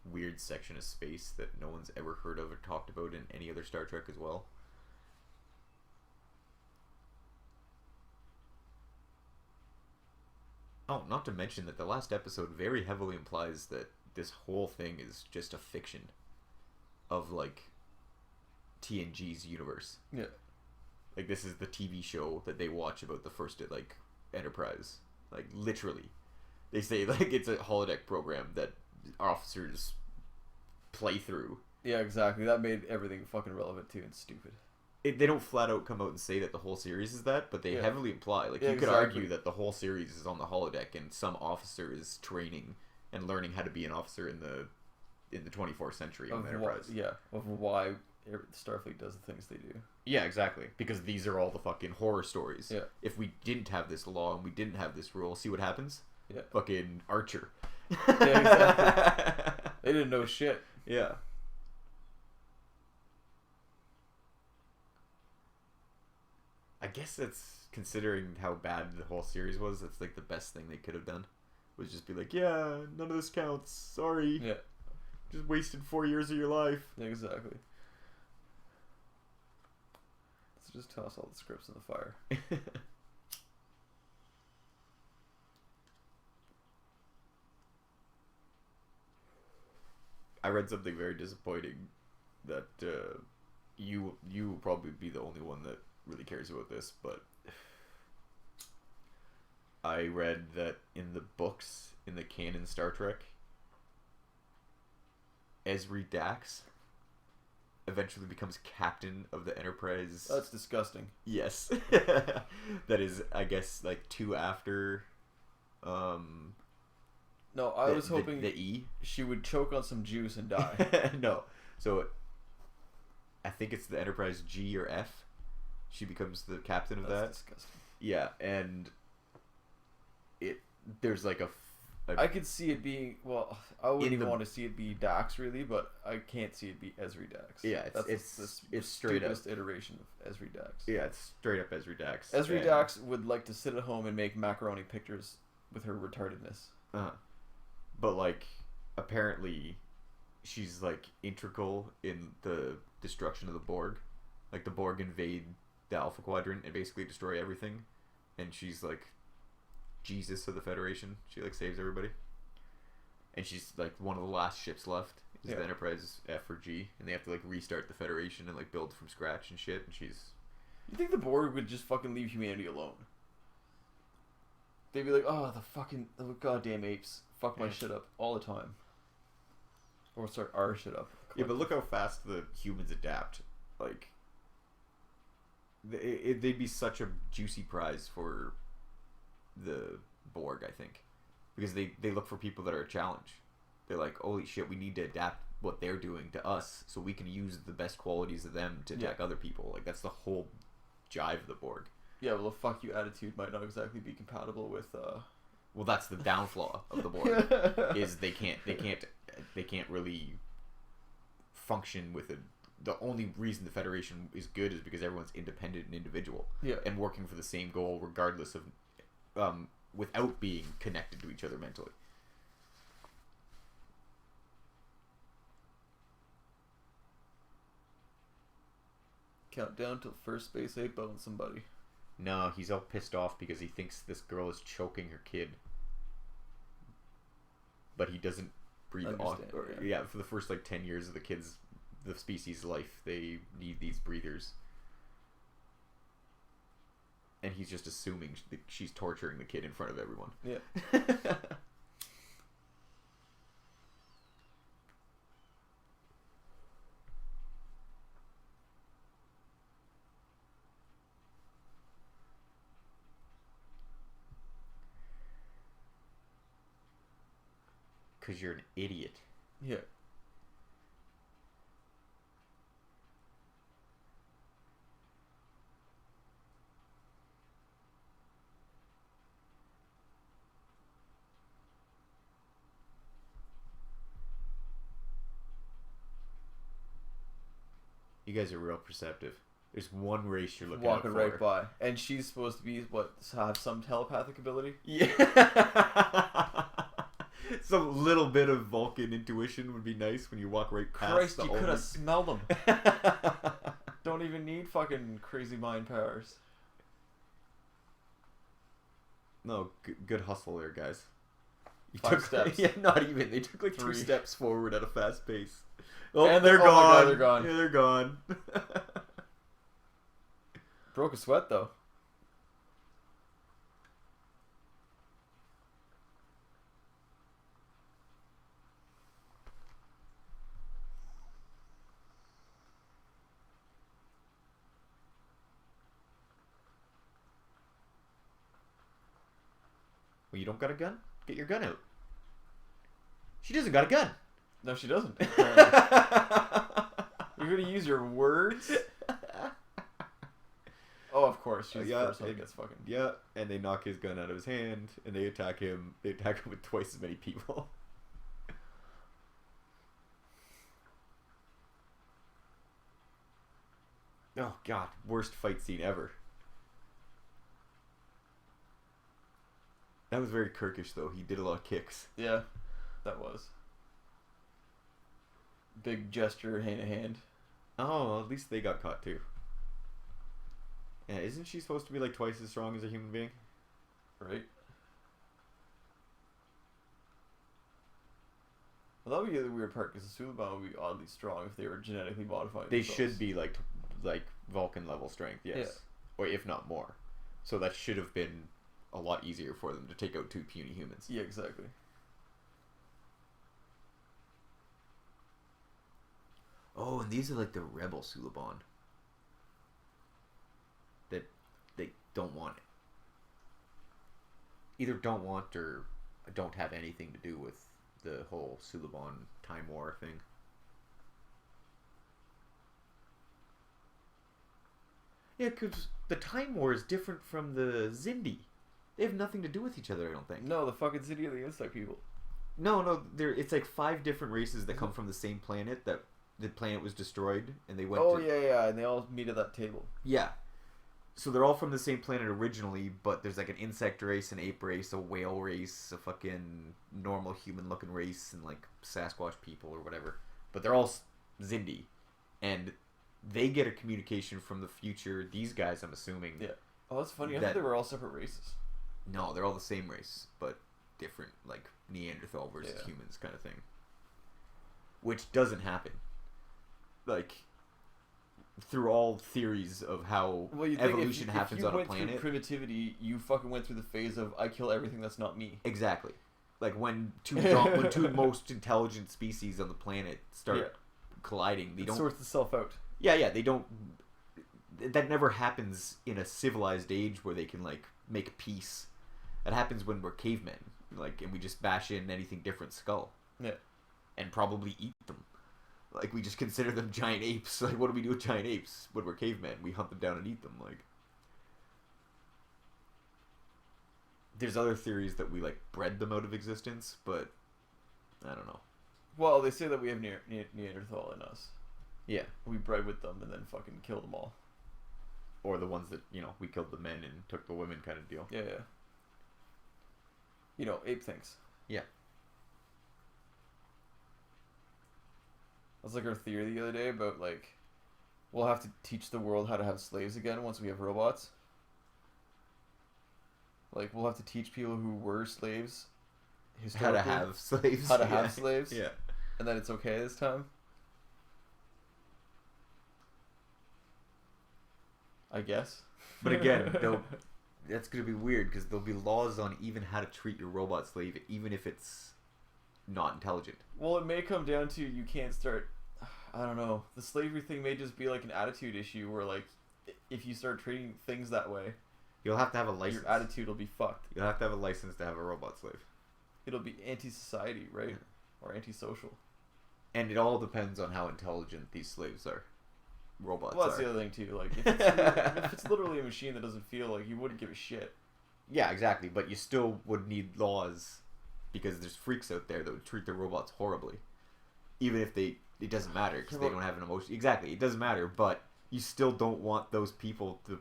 weird section of space that no one's ever heard of or talked about in any other Star Trek as well. Oh, not to mention that the last episode very heavily implies that this whole thing is just a fiction of, like, TNG's universe. Yeah. Like, this is the TV show that they watch about the first, like, Enterprise. Like, literally. They say, like, it's a holodeck program that officers play through. Yeah, exactly. That made everything fucking relevant too and stupid. They don't flat out come out and say that the whole series is that, but they heavily imply. Like, Yeah, you could exactly. argue that the whole series is on the holodeck and some officer is training and learning how to be an officer in the 24th century on the Enterprise. Of why Starfleet does the things they do. Yeah, exactly. Because these are all the fucking horror stories. Yeah. If we didn't have this law and we didn't have this rule, see what happens? Yeah. Fucking Archer. Yeah, exactly. They didn't know shit. Yeah. I guess that's, considering how bad the whole series was, that's like the best thing they could have done. Was just be like, yeah, none of this counts. Sorry. Yeah. Just wasted 4 years of your life. Yeah, exactly. Let's just toss all the scripts in the fire. I read something very disappointing that you will probably be the only one that really cares about this, but I read that in the books, in the canon Star Trek, Ezri Dax eventually becomes captain of the Enterprise. That's disgusting. Yes. That is, I guess, like 2 after No, I was hoping the E. she would choke on some juice and die. No. So I think it's the Enterprise G or F. She becomes the captain of That's that. disgusting. Yeah, and there's like a I could see it being, well, I wouldn't In even the- want to see it be Dax really, but I can't see it be Ezri Dax. Yeah, That's it's straight up. stupidest iteration of Ezri Dax. Yeah, it's straight up Ezri Dax. Ezri And- Dax would like to sit at home and make macaroni pictures with her retardedness. But like, apparently, she's like integral in the destruction of the Borg. Like the Borg invade the Alpha Quadrant and basically destroy everything, and she's like Jesus of the Federation. She like saves everybody, and she's like one of the last ships left. Is Yeah. the Enterprise F or G, and they have to like restart the Federation and like build from scratch and shit. And she's You think the Borg would just fucking leave humanity alone? They'd be like, oh, the goddamn apes fuck my Yeah. shit up all the time. Or start our shit up. yeah, but look how fast the humans adapt. Like, they'd be such a juicy prize for the Borg, I think, because they look for people that are a challenge. They're like, holy shit, we need to adapt what they're doing to us so we can use the best qualities of them to attack other people. Like, that's the whole jive of the Borg. Yeah, well, the fuck you attitude might not exactly be compatible with. Well, that's the downflaw of the Borg is they can't really function with a the only reason the Federation is good is because everyone's independent and individual, and working for the same goal, regardless of, without being connected to each other mentally. Count down till first space ape bones somebody. No, he's all pissed off because he thinks this girl is choking her kid, but he doesn't breathe on. For the first like 10 years of the species' life, they need these breathers, and he's just assuming that she's torturing the kid in front of everyone. Yeah. Because you're an idiot. Yeah. You guys are real perceptive. There's one race you're looking walking out for. right by, and she's supposed to be have some telepathic ability. Yeah. Some little bit of Vulcan intuition would be nice when you walk right past. Christ, you could have smelled them. Don't even need fucking crazy mind powers. No, good hustle there, guys. You 5 steps. Yeah, not even. They took like 3 2 steps forward at a fast pace. Oh, and they're oh gone. my God, they're gone. Yeah, they're gone. Broke a sweat though. Well, you don't got a gun? Get your gun out. She doesn't got a gun. No, she doesn't. You're gonna use your words? Oh, of course. She's the first one that gets fucking... Yeah, and they knock his gun out of his hand, and they attack him. They attack him with twice as many people. Oh, God. Worst fight scene ever. That was very Kirkish, though. He did a lot of kicks. Yeah, that was. Big gesture, hand to hand. Oh, at least they got caught, too. Yeah, isn't she supposed to be like twice as strong as a human being? Right. Well, that would be the weird part, because the Suliban would be oddly strong if they were genetically modified. They should be like Vulcan level strength, yes. Yeah. Or if not more. So that should have been a lot easier for them to take out 2 puny humans. Yeah, exactly. Oh, and these are like the rebel Suliban. That they don't want it. Either don't want or don't have anything to do with the whole Suliban Time War thing. Yeah, because the Time War is different from the Xindi. They have nothing to do with each other, I don't think. No, the fucking city of the insect people. No, it's like 5 different races that come from the same planet. That the planet was destroyed, and they went. Oh yeah, and they all meet at that table. Yeah, so they're all from the same planet originally, but there's like an insect race, an ape race, a whale race, a fucking normal human-looking race, and like Sasquatch people or whatever. But they're all Xindi, and they get a communication from the future. These guys, I'm assuming. Yeah. Oh, that's funny. I thought they were all separate races. No, they're all the same race, but different, like Neanderthal versus humans kind of thing. Which doesn't happen. Like, through all theories of how evolution happens on a planet. If you went through primitivity, you fucking went through the phase of, I kill everything that's not me. Exactly. Like, when two most intelligent species on the planet start colliding, they don't... sorts itself out. Yeah, they don't... That never happens in a civilized age where they can, like, make peace. That happens when we're cavemen, like, and we just bash in anything different skull. Yeah. And probably eat them. Like, we just consider them giant apes. Like, what do we do with giant apes when we're cavemen? We hunt them down and eat them, like... There's other theories that we, like, bred them out of existence, but... I don't know. Well, they say that we have Neanderthal in us. Yeah. We bred with them and then fucking kill them all. Or the ones that, we killed the men and took the women kind of deal. Yeah. Ape things. Yeah. That's like our theory the other day about like we'll have to teach the world how to have slaves again once we have robots. Like we'll have to teach people who were slaves how to have slaves. How to have slaves. Yeah. And then it's okay this time. I guess. But again, that's going to be weird because there'll be laws on even how to treat your robot slave, even if it's not intelligent. Well, it may come down to you can't start. I don't know. The slavery thing may just be like an attitude issue where, like, if you start treating things that way, you'll have to have a license. Your attitude will be fucked. You'll have to have a license to have a robot slave. It'll be anti-society, right? Yeah. Or anti-social. And it all depends on how intelligent these slaves are. Robots well, that's are. The other thing too. Like, if it's literally a machine that doesn't feel, like, you wouldn't give a shit. Yeah, exactly. But you still would need laws because there's freaks out there that would treat their robots horribly, even if it doesn't matter because they don't have an emotion. Exactly, it doesn't matter. But you still don't want those people to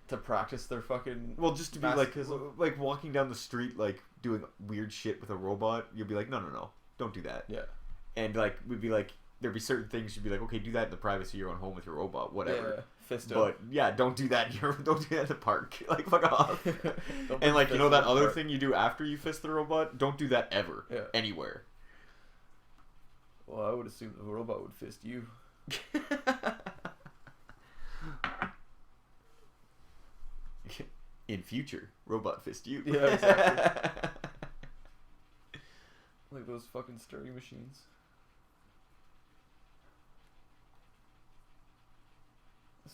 to practice their fucking just to be like walking down the street like doing weird shit with a robot. You'll be like, no, don't do that. Yeah. And we'd be like. There'd be certain things you'd be like, okay, do that in the privacy of your own home with your robot, whatever. Yeah, fist but yeah, don't do that. Don't do that in the park. Like, fuck off. And that other thing you do after you fist the robot, don't do that ever, anywhere. Well, I would assume the robot would fist you. In future, robot fist you. Yeah, exactly. Like those fucking sturdy machines.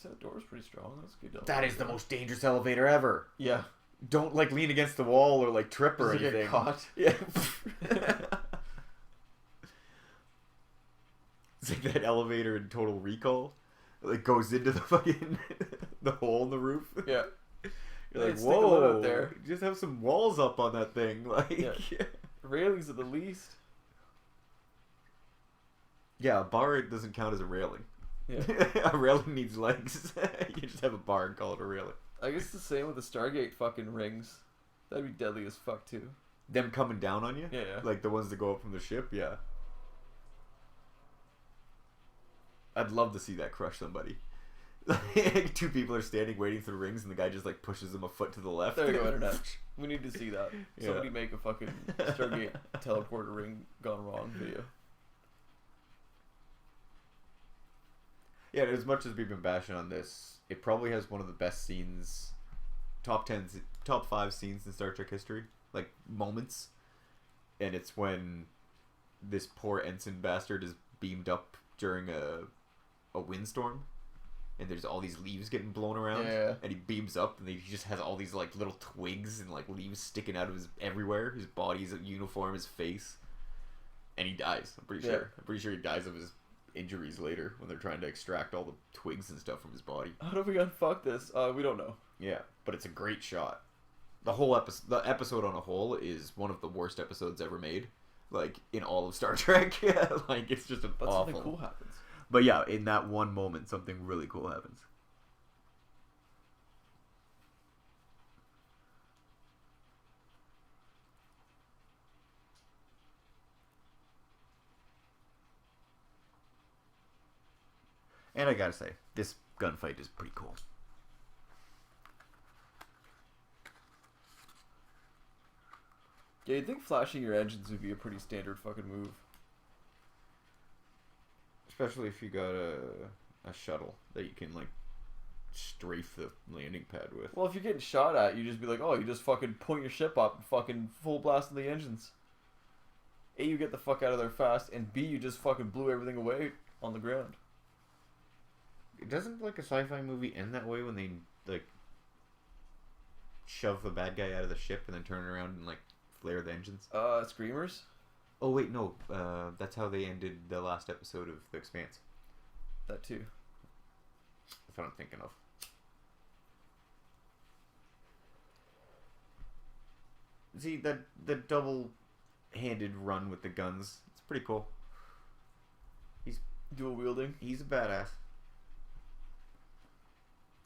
That door's pretty strong. That's good. That is the most dangerous elevator ever. Yeah. Don't lean against the wall or trip or anything. Get caught. Yeah. It's like that elevator in Total Recall. It goes into the fucking the hole in the roof. Yeah. You're like, whoa! Out there. Just have some walls up on that thing, railings at the least. Yeah, a bar doesn't count as a railing. Yeah. A railing needs legs. You just have a bar and call it a railing. I guess it's the same with the Stargate fucking rings. That'd be deadly as fuck too. Them coming down on you? Yeah. Like the ones that go up from the ship? Yeah. I'd love to see that crush somebody. Two people are standing waiting for the rings and the guy just pushes them a foot to the left. There you go, internet. We need to see that. Somebody make a fucking Stargate teleporter ring gone wrong video. Yeah, as much as we've been bashing on this, it probably has one of the best scenes, top 5 scenes in Star Trek history, moments. And it's when this poor ensign bastard is beamed up during a windstorm, and there's all these leaves getting blown around, and he beams up, and he just has all these little twigs and leaves sticking out of everywhere, his body, his uniform, his face, and he dies. I'm pretty sure he dies of his injuries later when they're trying to extract all the twigs and stuff from his body. How do we unfuck this? We don't know. Yeah, but it's a great shot. The episode on a whole is one of the worst episodes ever made, in all of Star Trek. It's just awful. Something cool happens. But yeah, in that one moment, something really cool happens. And I gotta say, this gunfight is pretty cool. Yeah, you'd think flashing your engines would be a pretty standard fucking move. Especially if you got a shuttle that you can strafe the landing pad with. Well, if you're getting shot at, you just be like, oh, you just fucking point your ship up and fucking full blast the engines. A, you get the fuck out of there fast, and B, you just fucking blew everything away on the ground. Doesn't a sci-fi movie end that way when they shove the bad guy out of the ship and then turn around and flare the engines? Screamers? Oh wait, no. That's how they ended the last episode of The Expanse. That too. That's what I'm thinking of. See, the double-handed run with the guns, it's pretty cool. Dual wielding. He's a badass.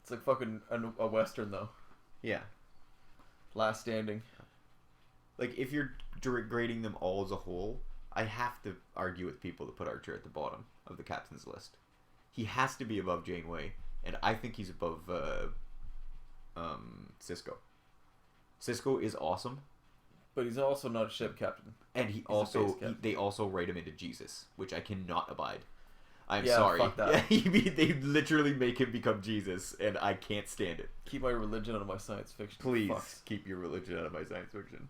It's like fucking a western though. Yeah. Last Standing. Like, if you're grading them all as a whole, I have to argue with people to put Archer at the bottom of the captain's list. He has to be above Janeway, and I think he's above Sisko. Sisko is awesome, but he's also not a ship captain. And they also write him into Jesus, which I cannot abide. I'm yeah, sorry. Fuck that. They literally make him become Jesus, and I can't stand it. Keep my religion out of my science fiction. Please keep your religion out of my science fiction.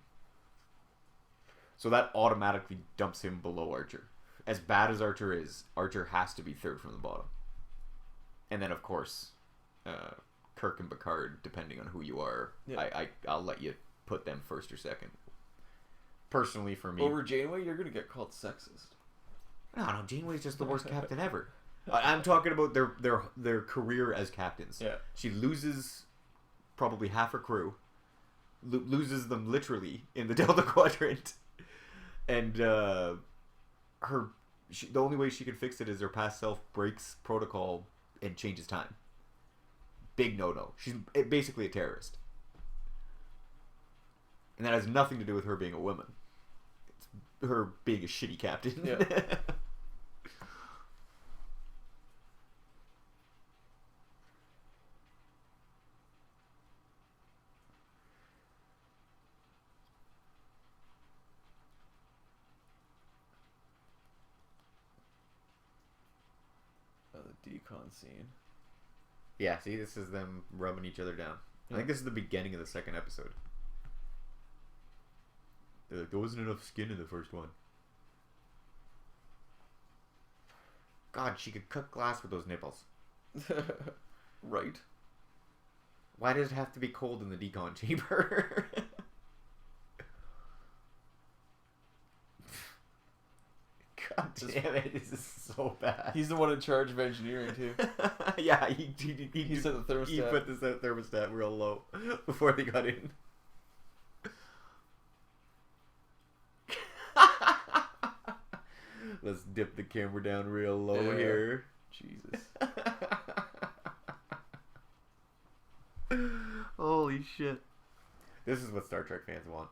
So that automatically dumps him below Archer. As bad as Archer is, Archer has to be third from the bottom. And then, of course, Kirk and Picard, depending on who you are, yeah. I'll let you put them first or second. Personally, for me... Over Janeway, you're going to get called sexist. No, Janeway's just the worst captain ever. I'm talking about their career as captains. Yeah. She loses probably half her crew. Loses them literally in the Delta Quadrant. And the only way she can fix it is her past self breaks protocol and changes time. Big no-no. She's basically a terrorist. And that has nothing to do with her being a woman. It's her being a shitty captain. Yeah. The decon scene. Yeah, see, this is them rubbing each other down. Yeah. I think this is the beginning of the second episode. They're like, there wasn't enough skin in the first one. God, she could cut glass with those nipples. Right. Why does it have to be cold in the decon chamber? God damn it, this is so bad. He's the one in charge of engineering, too. Yeah, he set the thermostat. He put the thermostat real low before they got in. Let's dip the camera down real low here. Jesus. Holy shit. This is what Star Trek fans want.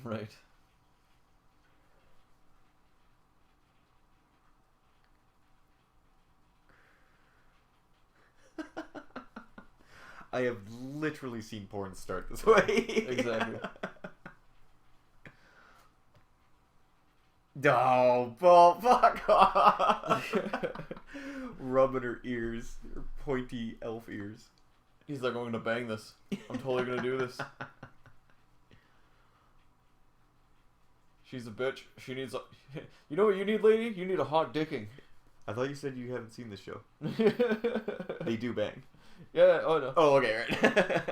Right. I have literally seen porn start this way. Exactly. No, well, fuck off. Rubbing her ears, her pointy elf ears. He's like, I'm going to bang this. I'm totally going to do this. She's a bitch. She needs a... You know what you need, lady? You need a hot dicking. I thought you said you haven't seen this show. They do bang. Yeah, oh no. Oh, okay, right.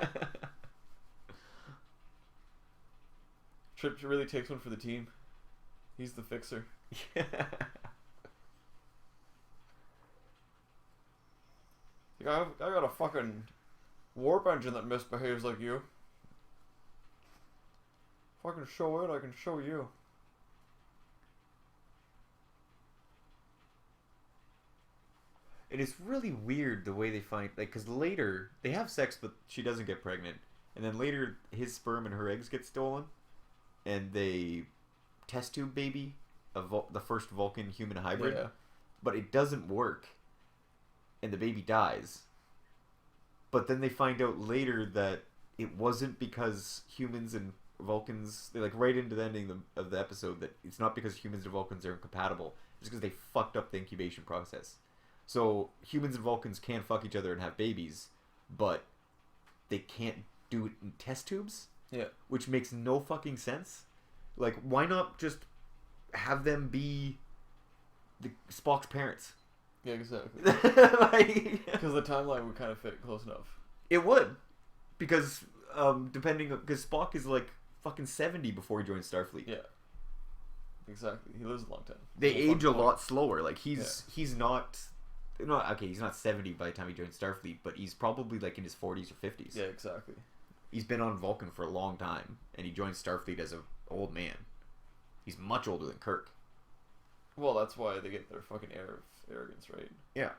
Trip really takes one for the team. He's the fixer. Yeah. I got a fucking warp engine that misbehaves like you. If I can show it, I can show you. It is really weird the way they find, like, because later they have sex, but she doesn't get pregnant, and then later his sperm and her eggs get stolen, and they test tube baby the first Vulcan human hybrid, Yeah. but it doesn't work, and the baby dies. But then they find out later that it wasn't because humans and Vulcans, they like right into the ending of the episode, that it's not because humans and Vulcans are incompatible, it's because they fucked up the incubation process. So humans and Vulcans can fuck each other and have babies, but they can't do it in test tubes. Yeah. Which makes no fucking sense. Like, why not just have them be Spock's parents? Yeah, exactly. Like, because the timeline would kind of fit close enough. It would, because because Spock is like fucking 70 before he joins Starfleet. Yeah. Exactly. He lives a long time. They age a lot slower. Like he's not. No, okay, he's not 70 by the time he joins Starfleet, but he's probably like in his 40s or 50s. Yeah, exactly. He's been on Vulcan for a long time, and he joins Starfleet as an old man. He's much older than Kirk. Well, that's why they get their fucking heir of arrogance, right? Yeah.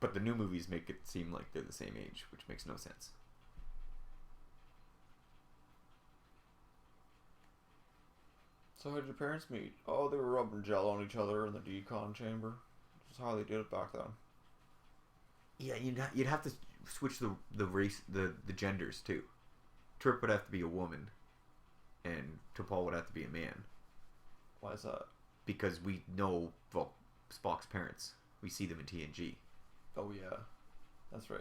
But the new movies make it seem like they're the same age, which makes no sense. So how did your parents meet? Oh, they were rubbing gel on each other in the decon chamber. That's how they did it back then. Yeah, you'd have to switch the race, the genders too. Trip would have to be a woman, and T'Pol would have to be a man. Why is that? Because we know Spock's parents. We see them in TNG. Oh yeah, that's right.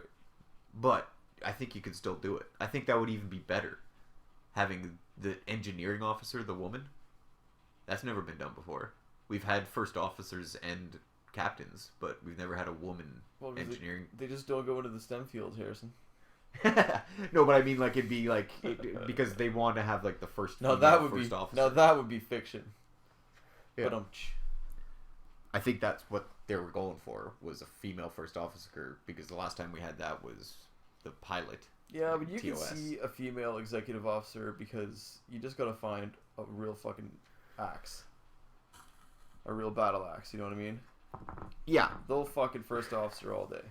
But I think you could still do it. I think that would even be better. Having the engineering officer the woman. That's never been done before. We've had first officers and captains, but we've never had a woman engineering. They just don't go into the STEM field, Harrison. No, but I mean, like, it'd be like because they want to have like the first. No, that would first be officer. no, that would be fiction. Yeah. But I think that's what they were going for, was a female first officer, because the last time we had that was the pilot. yeah, but you TOS. can see a female executive officer because you just gotta find a real fucking axe, a real battle axe. You know what I mean? Yeah, They'll fucking first officer all day.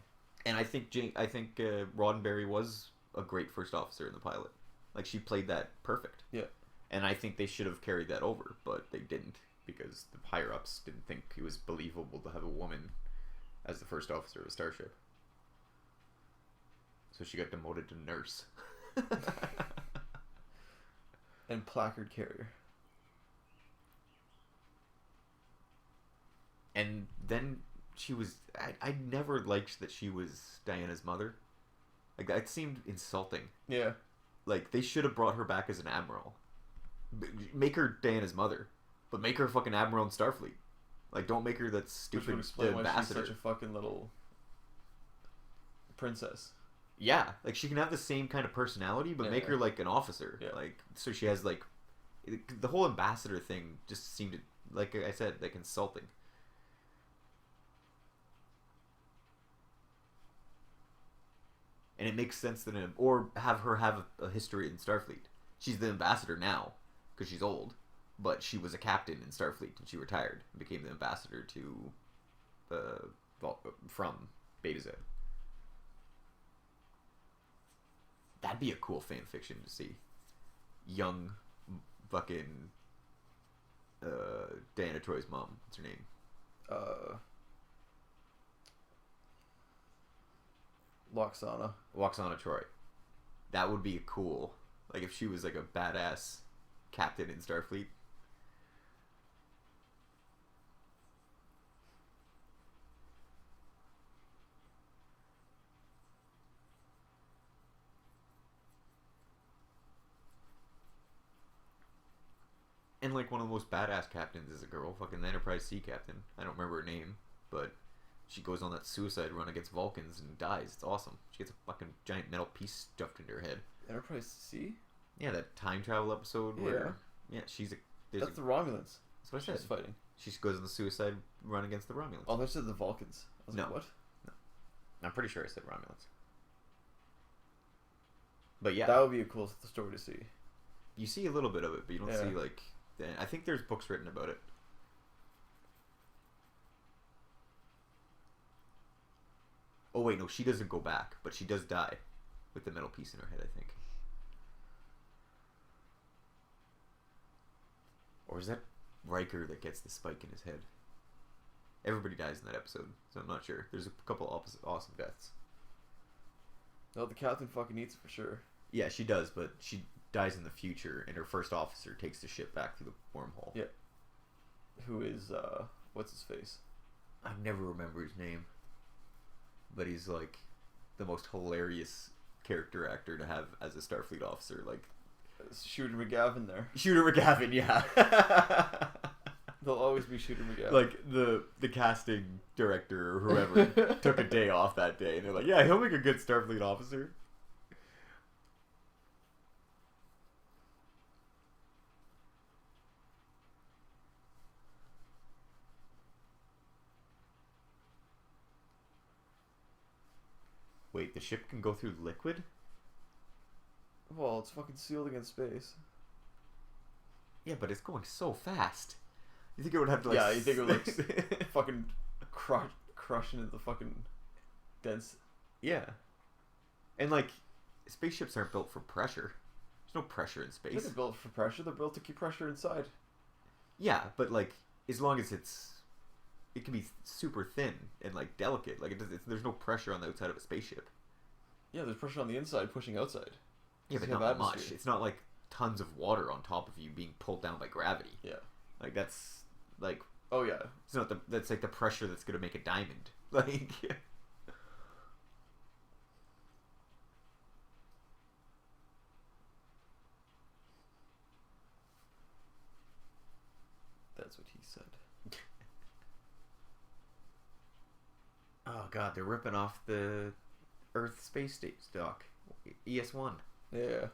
and I think Roddenberry was a great first officer in the pilot. Like, she played that perfect. Yeah. And I think they should have carried that over, but they didn't, because the higher ups didn't think it was believable to have a woman as the first officer of a starship. So she got demoted to nurse. And placard carrier. And then she was... I never liked that she was Diana's mother. Like, that seemed insulting. Yeah. Like, they should have brought her back as an admiral. Make her Diana's mother. But make her a fucking admiral in Starfleet. Like, don't make her that Which stupid would explain why she's ambassador. such a fucking little princess. Yeah, like, she can have the same kind of personality, but make her, like, an officer. Yeah. Like, so she has, like... The whole ambassador thing just seemed, like I said, like, insulting. And it makes sense that... Or have her have a history in Starfleet. She's the ambassador now, because she's old. But she was a captain in Starfleet, and she retired and became the ambassador to... from Beta Z. That'd be a cool fan fiction to see. Young fucking Diana Troy's mom. What's her name? Loxana Troy. That would be cool. Like, if she was like a badass captain in Starfleet. And, like, one of the most badass captains is a girl, fucking Enterprise C captain. I don't remember her name, but she goes on that suicide run against Vulcans and dies. It's awesome. She gets a fucking giant metal piece stuffed into her head. Enterprise C? Yeah, that time travel episode where... Yeah, she's a... That's the Romulans. That's what I said. She's fighting. She goes on the suicide run against the Romulans. Oh, that's the Vulcans. I was No. like, what? No. I'm pretty sure I said Romulans. But yeah. That would be a cool story to see. You see a little bit of it, but you don't Yeah. see, like... I think there's books written about it. Oh wait, no, she doesn't go back, but she does die with the metal piece in her head, I think. Or is that Riker that gets the spike in his head? Everybody dies in that episode, so I'm not sure. There's a couple awesome deaths. No, the captain fucking eats it for sure. Yeah, she does, but she dies in the future, and her first officer takes the ship back through the wormhole. Yeah. Who is, what's his face? I never remember his name. But he's, like, the most hilarious character actor to have as a Starfleet officer. Like, Shooter McGavin there. Shooter McGavin, yeah. There'll always be Shooter McGavin. Like, the casting director or whoever took a day off that day, and they're like, yeah, he'll make a good Starfleet officer. Wait, the ship can go through liquid? Well, it's fucking sealed against space. Yeah, but it's going so fast. You think it would have to you think it would like fucking crush into the fucking dense. Yeah. And like, spaceships aren't built for pressure. There's no pressure in space. They're built for pressure. They're built to keep pressure inside. Yeah, but like, as long as it can be super thin and like delicate. Like there's no pressure on the outside of a spaceship. Yeah, there's pressure on the inside pushing outside. Yeah, but not much. It's not like tons of water on top of you being pulled down by gravity. Yeah. Like that's like. Oh yeah. It's not that's like the pressure that's gonna make a diamond. Like. That's what he said. Oh god, they're ripping off the Earth space dock, ES1. Yeah.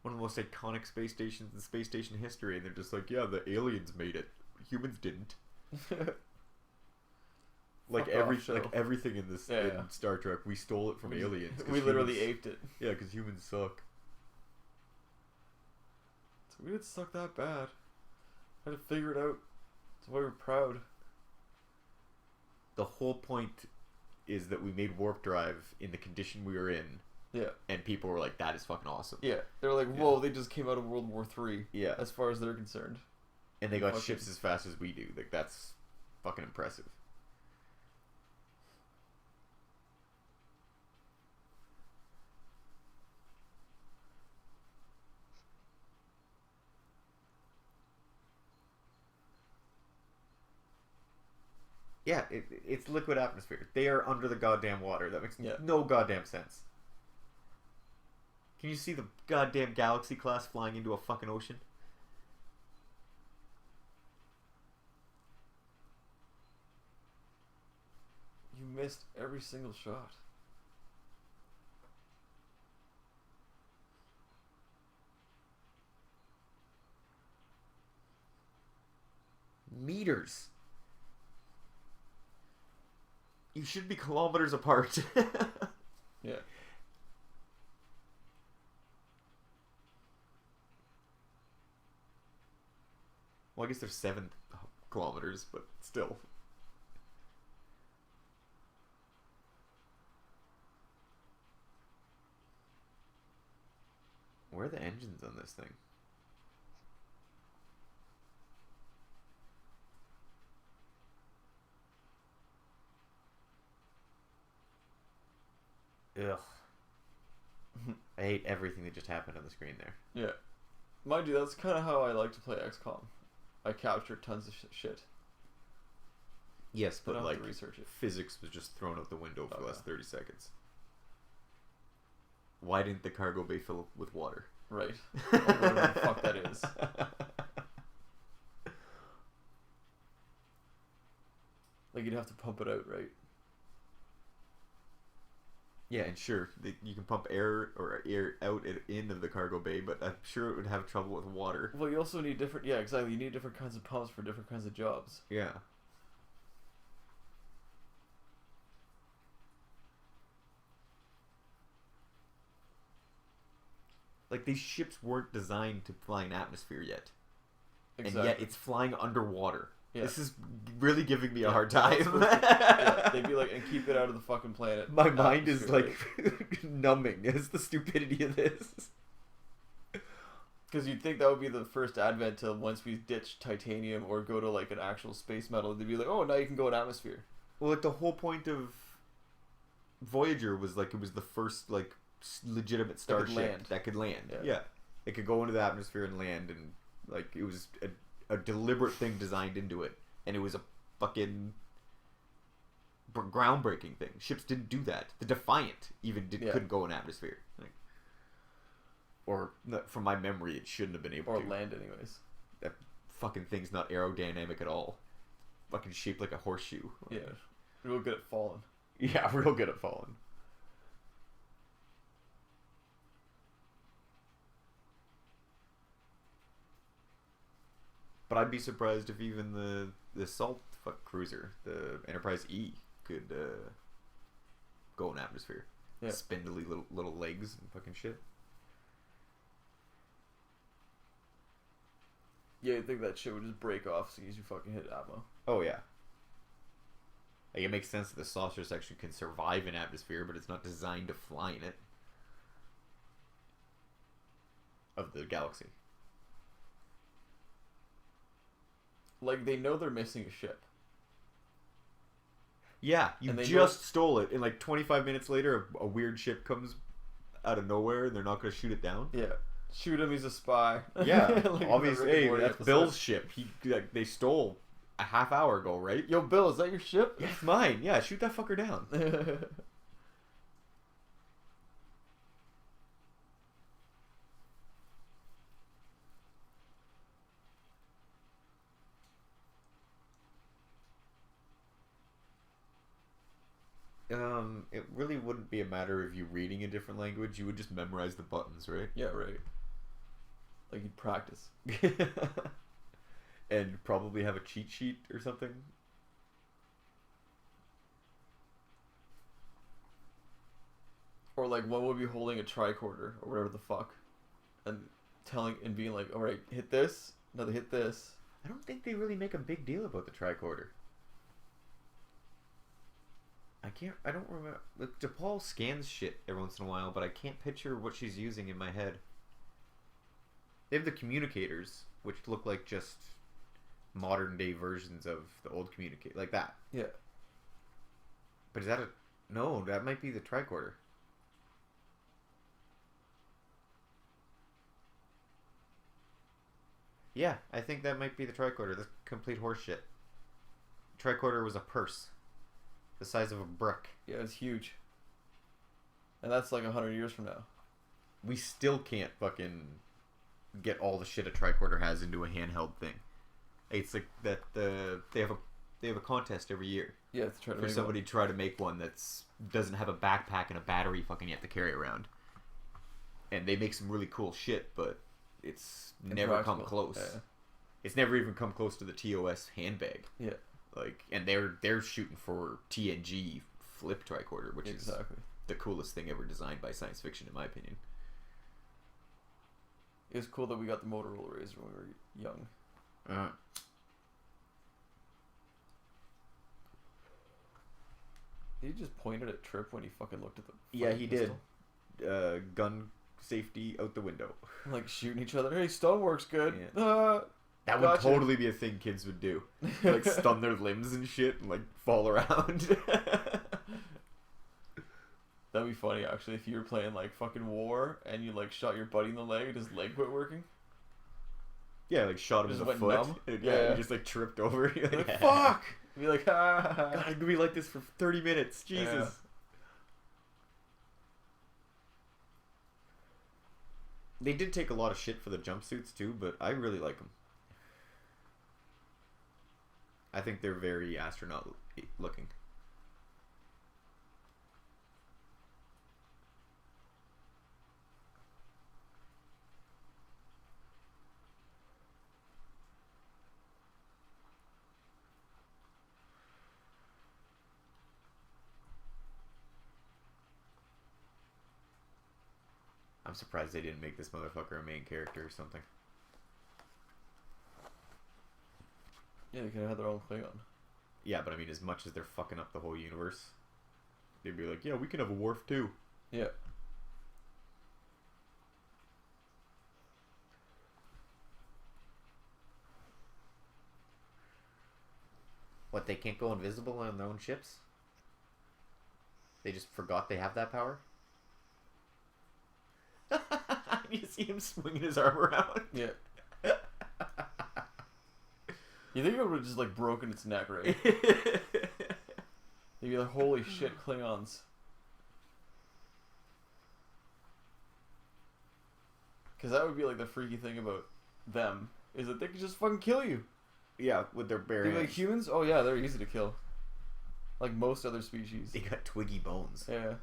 One of the most iconic space stations in space station history, and they're just like, yeah, the aliens made it. Humans didn't. Like everything in this in Star Trek, we stole it from aliens. We literally aped it. Yeah, because humans suck. So we didn't suck that bad. Had to figure it out. That's why we're proud. The whole point is that we made warp drive in the condition we were in. Yeah. And people were like, that is fucking awesome. Yeah. They're like, whoa, they just came out of World War III. Yeah. As far as they're concerned. And they got ships as fast as we do. Like, that's fucking impressive. Yeah, it's liquid atmosphere. They are under the goddamn water. That makes no goddamn sense. Can you see the goddamn Galaxy class flying into a fucking ocean? You missed every single shot. Meters. You should be kilometers apart. Yeah. Well, I guess they're 7 kilometers, but still. Where are the engines on this thing? Ugh. I hate everything that just happened on the screen there. Yeah. Mind you, that's kind of how I like to play XCOM. I capture tons of shit. Yes, but like, research it. Physics was just thrown out the window for the last 30 seconds. Why didn't the cargo bay fill up with water? Right. Whatever the fuck that is. Like, you'd have to pump it out, right? Yeah, and sure, you can pump air out and in of the cargo bay, but I'm sure it would have trouble with water. Well, you also need different... Yeah, exactly. You need different kinds of pumps for different kinds of jobs. Yeah. Like, these ships weren't designed to fly in atmosphere yet. Exactly. And yet it's flying underwater. Yeah. This is really giving me a hard time. They'd be like, and keep it out of the fucking planet. My mind is like numbing as the stupidity of this. Because you'd think that would be the first advent to once we ditch titanium or go to like an actual space metal, they'd be like, oh, now you can go in atmosphere. Well, like the whole point of Voyager was like it was the first like legitimate starship that could land. Yeah. It could go into the atmosphere and land, and like it was a deliberate thing designed into it, and it was a fucking groundbreaking thing. Ships didn't do that. The Defiant even couldn't go in atmosphere. Like, or from my memory, it shouldn't have been able to. Or land, anyways. That fucking thing's not aerodynamic at all. Fucking shaped like a horseshoe. Yeah, real good at falling. Yeah, real good at falling. But I'd be surprised if even the Assault cruiser, the Enterprise E, could go in atmosphere. Yeah. Spindly little legs and fucking shit. Yeah, you think that shit would just break off as soon as you fucking hit atmo. Oh yeah. Like, it makes sense that the saucer section can survive in atmosphere, but it's not designed to fly in it. Of the galaxy. Like, they know they're missing a ship. Yeah, you And they just stole it, and like 25 minutes later, a weird ship comes out of nowhere, and they're not going to shoot it down. Yeah. Shoot him, he's a spy. Yeah, Like obviously, in the Rick and hey, Morty that's episode. Bill's ship. They stole a half hour ago, right? Yo, Bill, is that your ship? Yeah, it's mine. Yeah, shoot that fucker down. It really wouldn't be a matter of you reading a different language. You would just memorize the buttons, right? Yeah, right. Like, you'd practice. And probably have a cheat sheet or something. Or, like, one would be holding a tricorder, or whatever the fuck. And being like, alright, hit this, another hit this. I don't think they really make a big deal about the tricorder. I don't remember. Like, DePaul scans shit every once in a while, but I can't picture what she's using in my head. They have the communicators, which look like just modern day versions of the old communicator, like that. Yeah. But is that no, that might be the tricorder. Yeah, I think that might be the tricorder. That's complete horseshit. Tricorder was a purse. The size of a brick. Yeah, it's huge. And that's like 100 years from now. We still can't fucking get all the shit a tricorder has into a handheld thing. It's like that they have a contest every year. Yeah, to try to For make somebody to try to make one that's doesn't have a backpack and a battery fucking you have to carry around. And they make some really cool shit, but it's never come close. Yeah. It's never even come close to the TOS handbag. Yeah. Like, and they're shooting for TNG flip tricorder, which is the coolest thing ever designed by science fiction, in my opinion. It was cool that we got the Motorola Razr when we were young. He just pointed at Trip when he fucking looked at the Yeah, he pistol. did. Gun safety out the window. Like shooting each other. Hey, stonework's good. Yeah. That would Gotcha. totally be a thing kids would do. Like, stun their limbs and shit and, like, fall around. That'd be funny, actually, if you were playing, like, fucking War and you, like, shot your buddy in the leg and his leg quit working. Yeah, like, shot him Just in the went foot. numb? And, Yeah. he just, like, tripped over. You're Like, like, fuck! Be like, ha! God, I'm gonna be like this for 30 minutes. Jesus. Yeah. They did take a lot of shit for the jumpsuits, too, but I really like them. I think they're very astronaut looking. I'm surprised they didn't make this motherfucker a main character or something. Yeah, they could have had their own Klingon. Yeah, but I mean, as much as they're fucking up the whole universe, they'd be like, yeah, we can have a Worf too. Yeah. What, they can't go invisible on their own ships? They just forgot they have that power? You see him swinging his arm around? Yeah. You think it would have just, like, broken its neck, right? You'd be like, holy shit, Klingons. Because that would be, like, the freaky thing about them, is that they could just fucking kill you. Yeah, with their bare They'd be hands. like, humans? Oh, yeah, they're easy to kill. Like most other species. They got twiggy bones. Yeah.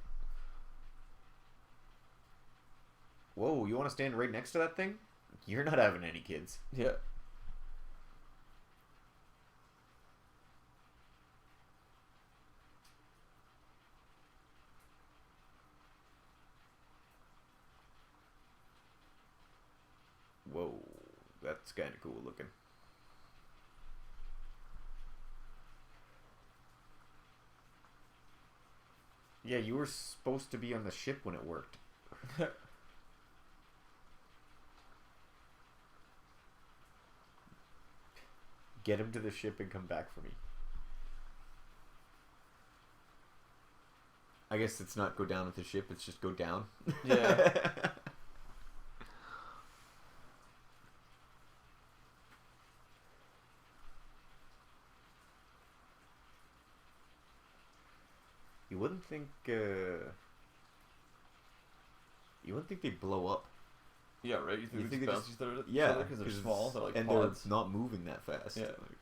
Whoa, you want to stand right next to that thing? You're not having any kids. Yeah. Whoa. That's kind of cool looking. Yeah, you were supposed to be on the ship when it worked. Get him to the ship and come back for me. I guess it's not go down with the ship, it's just go down. Yeah. You wouldn't think they blow up. Yeah, right. You think they bounce each other? Yeah, because they're small. They're like and pods. they're not moving that fast. Yeah. Like,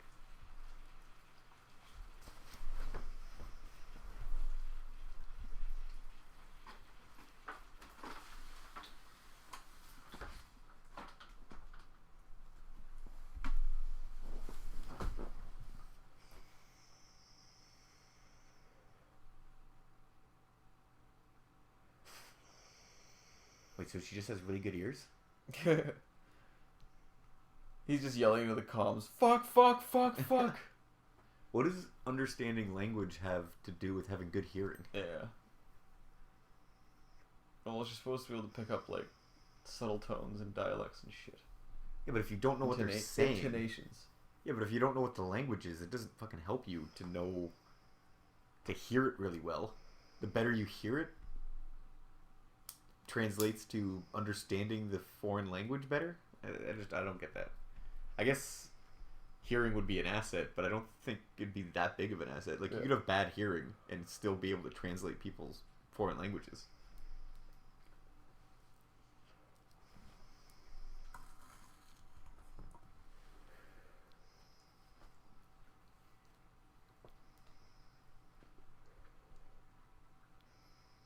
wait, so she just has really good ears? He's just yelling into the comms. Fuck! Fuck! Fuck! Fuck! What does understanding language have to do with having good hearing? Yeah. Well, you're supposed to be able to pick up like subtle tones and dialects and shit. Yeah, but if you don't know what they're saying, intonations. yeah, but if you don't know what the language is, it doesn't fucking help you to know, to hear it really well. The better you hear it, translates to understanding the foreign language better. I don't get that. I guess hearing would be an asset, but I don't think it'd be that big of an asset. Like, you could have bad hearing and still be able to translate people's foreign languages.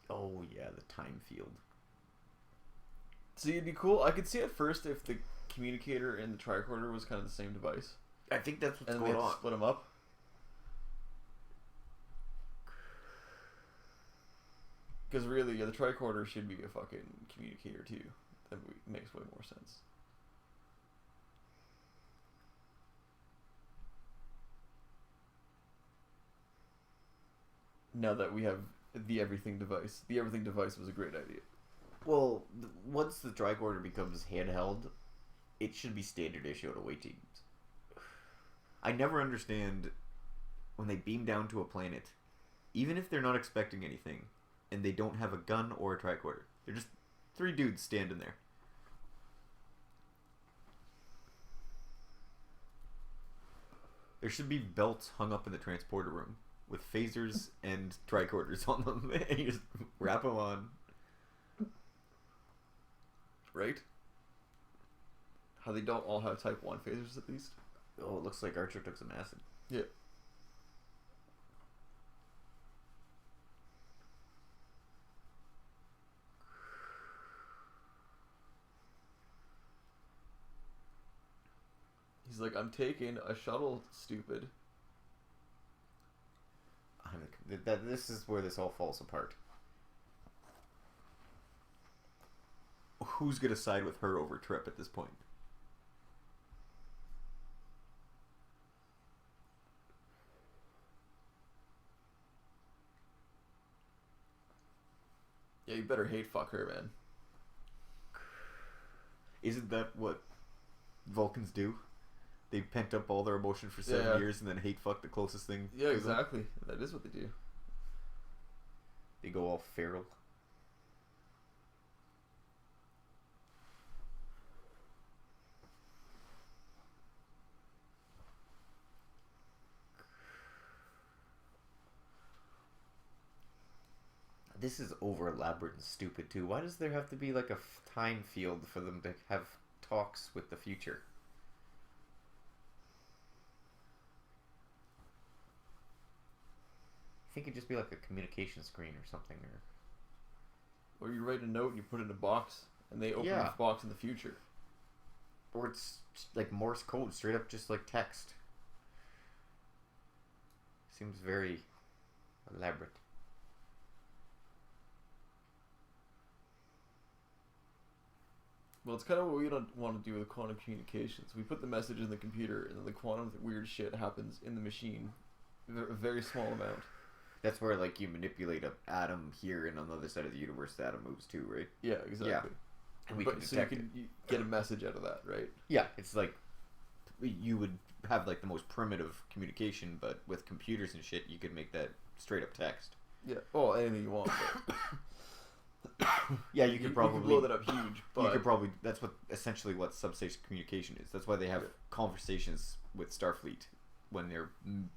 Oh yeah, the time field. See, it'd be cool. I could see at first if the communicator and the tricorder was kind of the same device. I think that's what's And going we had on. to split them up. Because really, yeah, the tricorder should be a fucking communicator too. That makes way more sense. Now that we have the everything device. The everything device was a great idea. Well, once the tricorder becomes handheld, it should be standard issue to away teams. I never understand when they beam down to a planet, even if they're not expecting anything, and they don't have a gun or a tricorder. They're just 3 dudes standing there. There should be belts hung up in the transporter room with phasers and tricorders on them, and you just wrap them on. Right? How they don't all have Type 1 phasers at least. Oh, it looks like Archer took some acid. Yeah. He's like, I'm taking a shuttle, stupid. This is where this all falls apart. Who's gonna side with her over Trip at this point? Yeah, you better hate fuck her, man. Isn't that what Vulcans do? They pent up all their emotion for 7 years and then hate fuck the closest thing. Yeah, to exactly. them. That is what they do. They go all feral. This is over elaborate and stupid too. Why does there have to be like a time field for them to have talks with the future? I think it'd just be like a communication screen or something, Or you write a note and you put it in a box, and they open the box in the future. or it's like Morse code, straight up just like text. Seems very elaborate. Well, it's kind of what we don't want to do with quantum communications. We put the message in the computer, and then the quantum weird shit happens in the machine, a very small amount. That's where like you manipulate an atom here, and on the other side of the universe, the atom moves too, right? Yeah, exactly. Yeah. And we can So detect you get a message out of that, right? Yeah, it's like you would have like the most primitive communication, but with computers and shit, you could make that straight up text. Yeah. Oh, anything you want. Yeah, you could probably blow that up huge. But you could probably that's what essentially what substation communication is. That's why they have conversations with Starfleet when they're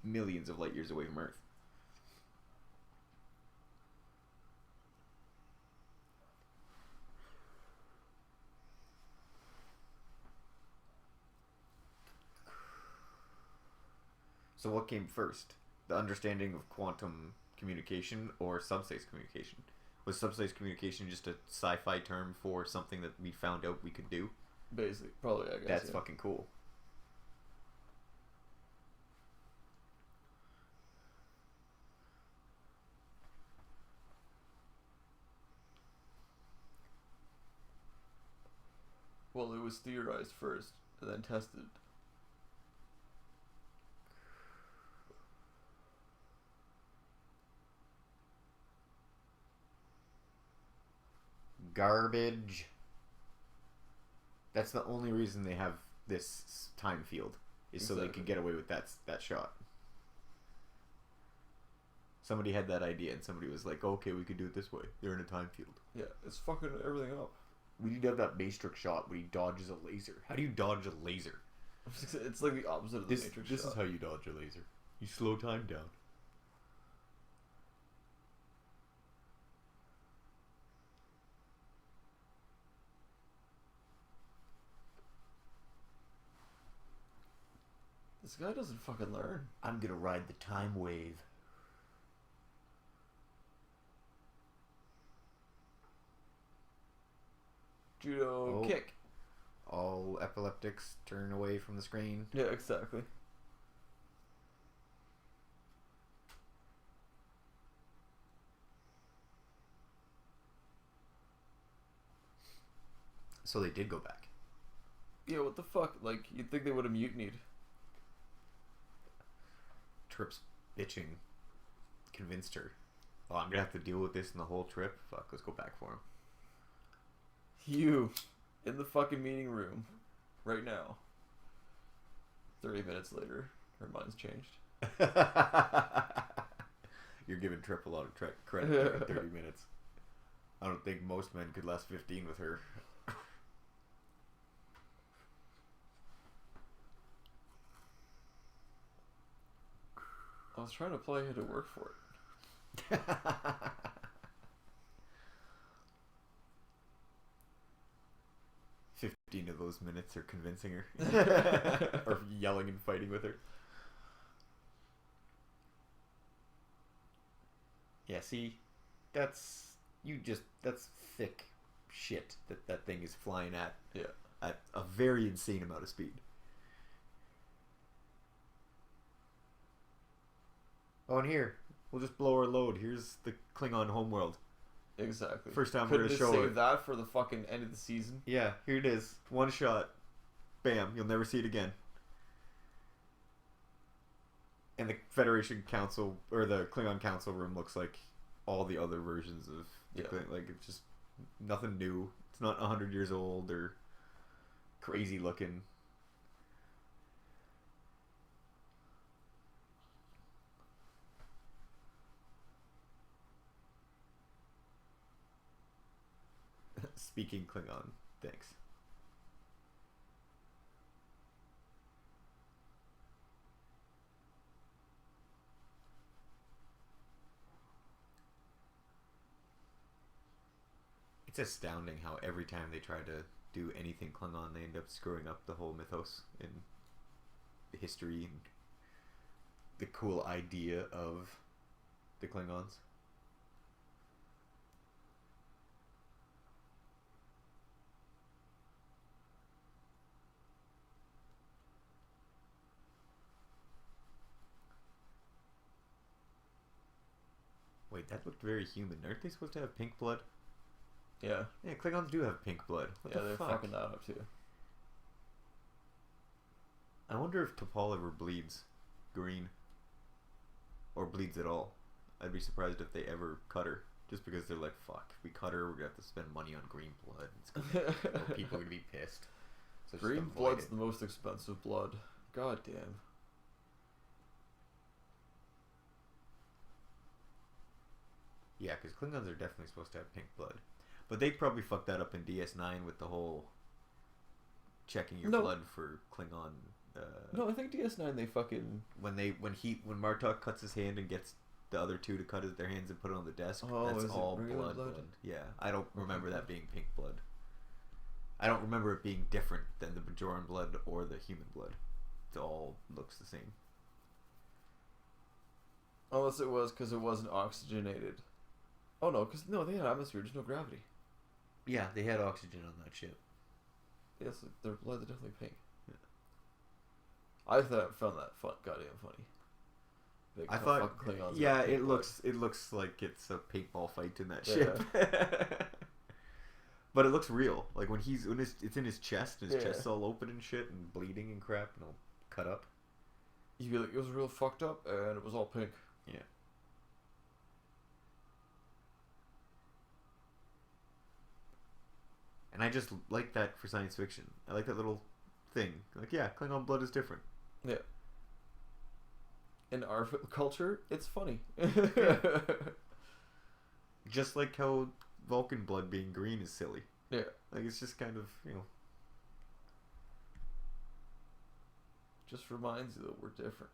millions of light years away from Earth. So what came first? The understanding of quantum communication or subspace communication? Was subspace communication just a sci-fi term for something that we found out we could do? basically, probably, I guess. That's yeah. fucking cool. Well, it was theorized first, and then tested. Garbage. That's the only reason they have this time field, is so they Exactly. can get away with that shot. Somebody had that idea, and somebody was like, "Okay, we could do it this way. They're in a time field. Yeah, it's fucking everything up. We need to have that Matrix shot where he dodges a laser. How do you dodge a laser? It's like the opposite of the This Matrix is shot. how you dodge a laser. You slow time down." This guy doesn't fucking learn. I'm gonna ride the time wave. Judo Oh. kick. All epileptics turn away from the screen. Yeah, exactly. So they did go back. Yeah, what the fuck? Like, you'd think they would have mutinied. Trip's bitching convinced her. Oh, I'm gonna have to deal with this in the whole trip. Fuck, let's go back for him. You, in the fucking meeting room, right now. 30 minutes later, her mind's changed. You're giving Trip a lot of credit for 30 minutes. I don't think most men could last 15 with her. I was trying to play her to work for it. 15 of those minutes are convincing her. Or yelling and fighting with her. Yeah, see, that's thick shit that thing is flying at a very insane amount of speed. Oh, and here, we'll just blow our load. Here's the Klingon homeworld. Exactly. First time Couldn't we're just gonna show save it. that for the fucking end of the season. Yeah, here it is. One shot. Bam, you'll never see it again. And the Federation Council, or the Klingon Council room looks like all the other versions of the like, it's just nothing new. It's not 100 years old or crazy looking. Speaking Klingon, thanks. It's astounding how every time they try to do anything Klingon, they end up screwing up the whole mythos and history and the cool idea of the Klingons. Wait, that looked very human. Aren't they supposed to have pink blood? Yeah. Yeah, Klingons do have pink blood. What Yeah, the they're fuck? fucking that up too. I wonder if T'Pol ever bleeds green. Or bleeds at all. I'd be surprised if they ever cut her. Just because they're like, fuck, if we cut her, we're gonna have to spend money on green blood. It's gonna, people are gonna be pissed. So just Green avoid blood's it. the most expensive blood. God damn. Yeah, because Klingons are definitely supposed to have pink blood. But they probably fucked that up in DS9 with the whole checking your blood for Klingon. No, I think DS9 they fucking... When Martok cuts his hand and gets the other two to cut their hands and put it on the desk, Oh, that's is it all regular blood. blood? Yeah, I don't remember that being pink blood. I don't remember it being different than the Bajoran blood or the human blood. It all looks the same. Unless it was because it wasn't oxygenated. Oh no, because they had atmosphere, there's no gravity. Yeah, they had oxygen on that ship. Yes, their blood's definitely pink. Yeah. I found that goddamn funny. Big I thought, fucking Klingons yeah, got pink it blood. looks like it's a paintball fight in that Yeah. ship. But it looks real. Like when it's in his chest, and his chest's all open and shit, and bleeding and crap, and all cut up. You'd be like, it was real fucked up, and it was all pink. Yeah. And I just like that for science fiction. I like that little thing. Like, yeah, Klingon blood is different. Yeah. In our culture, it's funny. Just like how Vulcan blood being green is silly. Yeah. Like, it's just kind of, Just reminds you that we're different.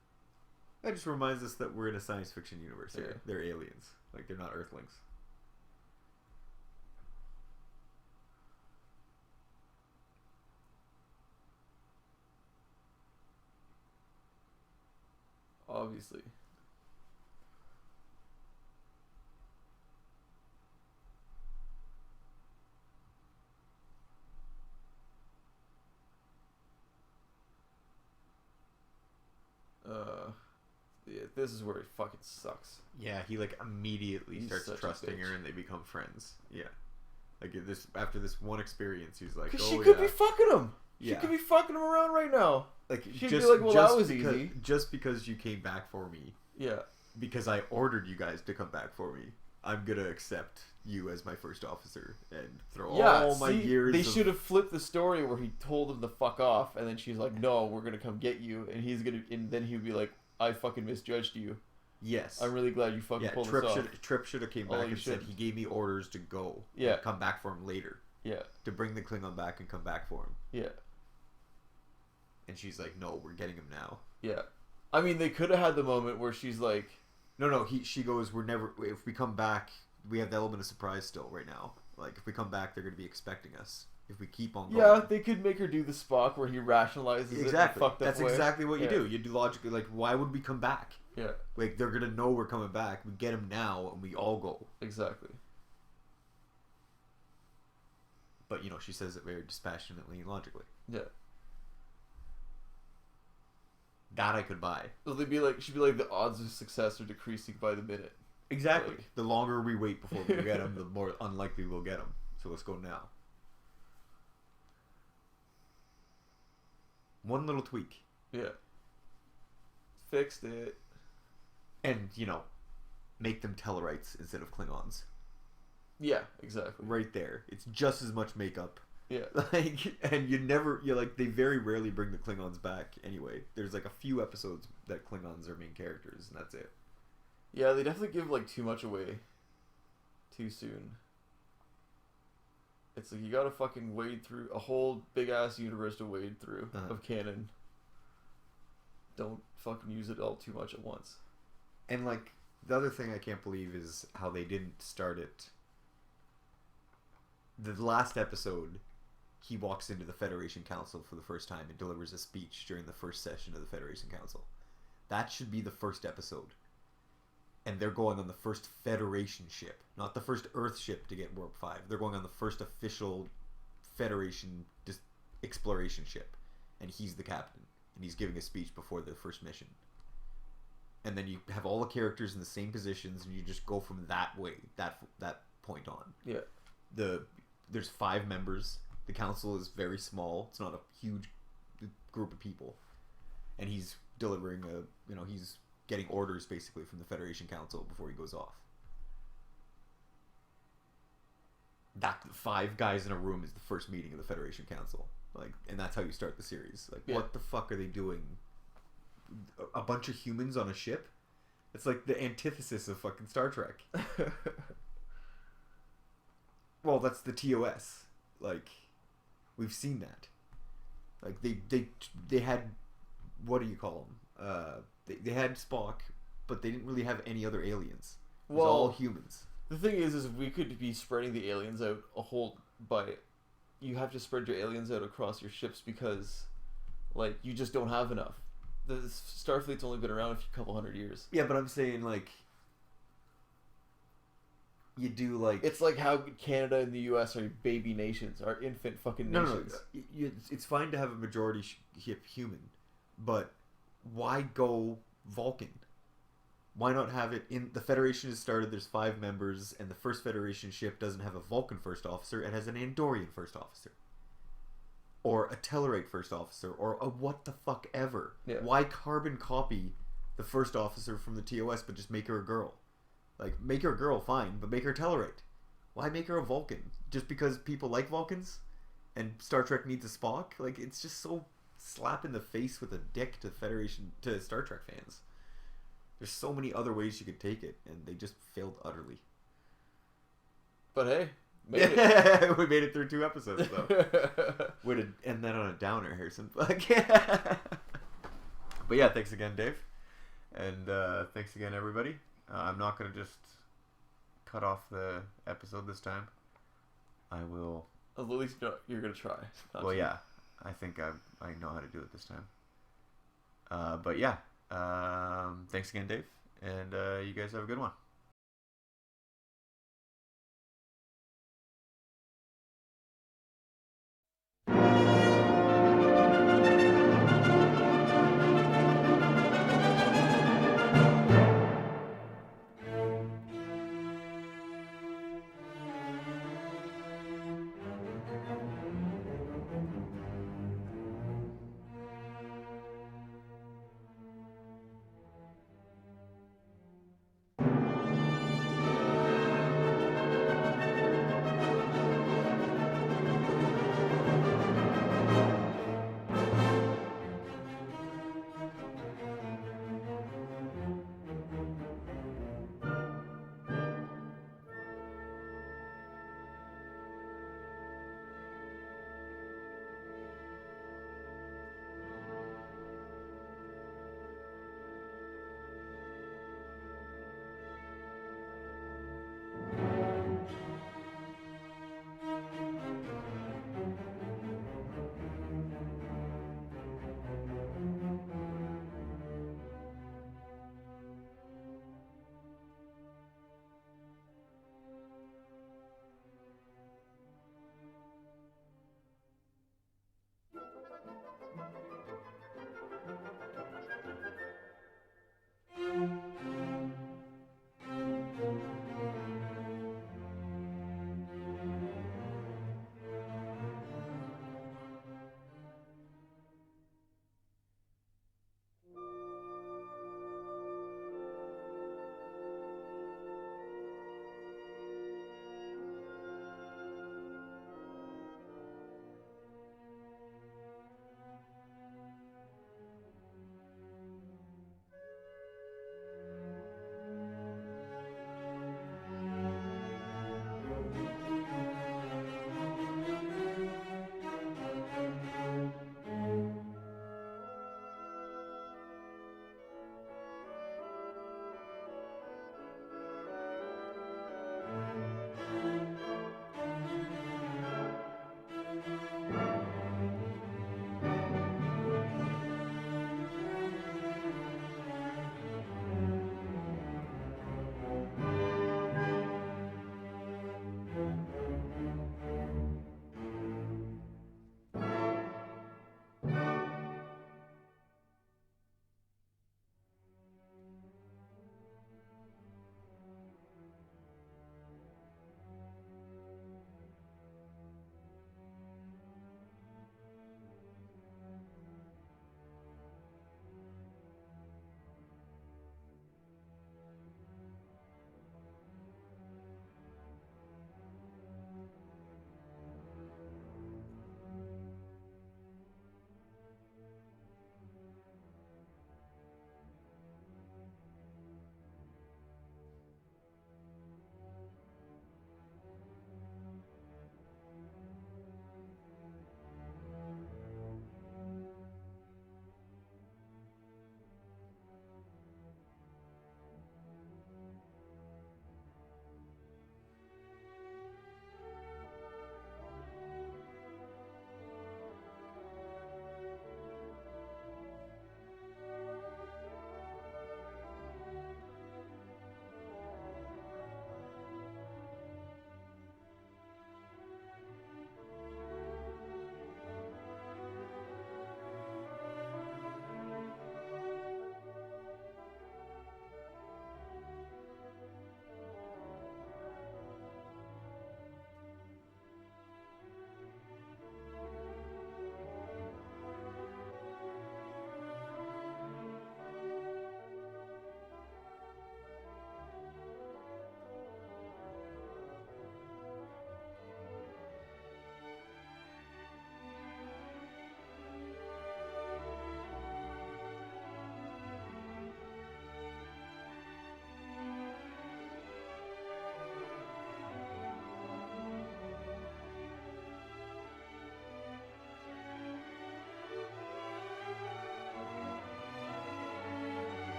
That just reminds us that we're in a science fiction universe here. Yeah. They're aliens. Like, they're not Earthlings. Obviously. Yeah, this is where he fucking sucks. Yeah, he like immediately He's starts such a trusting bitch. her, and they become friends. Yeah, like after this one experience, he's like, Because "Oh she yeah, could be fucking him. She Yeah. could be fucking him around right now. like she'd be like, well, that was because, easy." Just because you came back for me, Yeah. because I ordered you guys to come back for me, I'm gonna accept you as my first officer and throw all my years. They should have flipped the story where he told him to fuck off, and then she's like, "No, we're gonna come get you," and then he'd be like, "I fucking misjudged you. Yes, I'm really glad you fucking pulled this off." Trip should have came Oh, back you and said should. he gave me orders to go. Yeah. and come back for him later Yeah, to bring the Klingon back and come back for him. yeah, And she's like, "No, we're getting him now." yeah. I mean, they could have had the moment where she's like, No. She goes, "We're never. If we come back, we have the element of surprise still right now. Like if we come back, they're going to be expecting us. If we keep on going, "Yeah, they could make her do the Spock where he rationalizes it in a exactly. fucked up That's way." exactly what you Yeah. do. You do logically. Like, why would we come back? Yeah, Like they're gonna know we're coming back. We get him now, and we all go. exactly. But she says it very dispassionately and logically. Yeah. That I could buy. So she'd be like, the odds of success are decreasing by the minute. Exactly. Like- The longer we wait before we get him, the more unlikely we'll get him. So let's go now. One little tweak. Yeah. Fixed it. And, make them Tellarites instead of Klingons. Yeah, exactly. Right there. It's just as much makeup. Yeah. Like, and they very rarely bring the Klingons back anyway. There's like a few episodes that Klingons are main characters, and that's it. Yeah, they definitely give too much away too soon. It's like you gotta fucking wade through a whole big ass universe to wade through of canon. Don't fucking use it all too much at once. And like, the other thing I can't believe is how they didn't start it. The last episode, he walks into the Federation Council for the first time and delivers a speech during the first session of the Federation Council. That should be the first episode. And they're going on the first Federation ship, not the first Earth ship to get Warp 5. They're going on the first official Federation exploration ship. And he's the captain. And he's giving a speech before the first mission. And then you have all the characters in the same positions, and you just go from that way, that point on. Yeah. there's 5 members. The council is very small. It's not a huge group of people, and he's delivering he's getting orders basically from the Federation Council before he goes off. That 5 guys in a room is the first meeting of the Federation Council, and that's how you start the series. What the fuck are they doing? A bunch of humans on a ship? It's like the antithesis of fucking Star Trek. Well, that's the TOS. We've seen that. They had, what do you call them? They had Spock, but they didn't really have any other aliens. It was all humans. The thing is we could be spreading the aliens out but you have to spread your aliens out across your ships because, you just don't have enough. The Starfleet's only been around a couple hundred years. Yeah, but I'm saying, you do, It's like how Canada and the U.S. are baby nations, are infant fucking nations. No. It's fine to have a majority ship human, but why go Vulcan? Why not have it in... The Federation has started, there's 5 members, and the first Federation ship doesn't have a Vulcan first officer, it has an Andorian first officer. Or a Tellarite first officer, or a what the fuck ever. Yeah. Why carbon copy the first officer from the TOS, but just make her a girl? Make her a girl, fine, but make her Tellarite. Why make her a Vulcan? Just because people like Vulcans? And Star Trek needs a Spock? It's just so slap in the face with a dick to Star Trek fans. There's so many other ways you could take it, and they just failed utterly. But hey, made it. We made it through 2 episodes, though. Way to end that on a downer, Harrison. But yeah, thanks again, Dave. And thanks again, everybody. I'm not going to just cut off the episode this time. I will... At least you're going to try. Well, yeah. I think I know how to do it this time. But yeah. Thanks again, Dave. And you guys have a good one.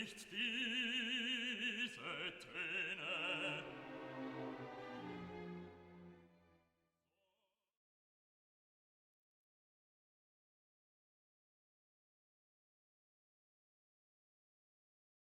nicht viel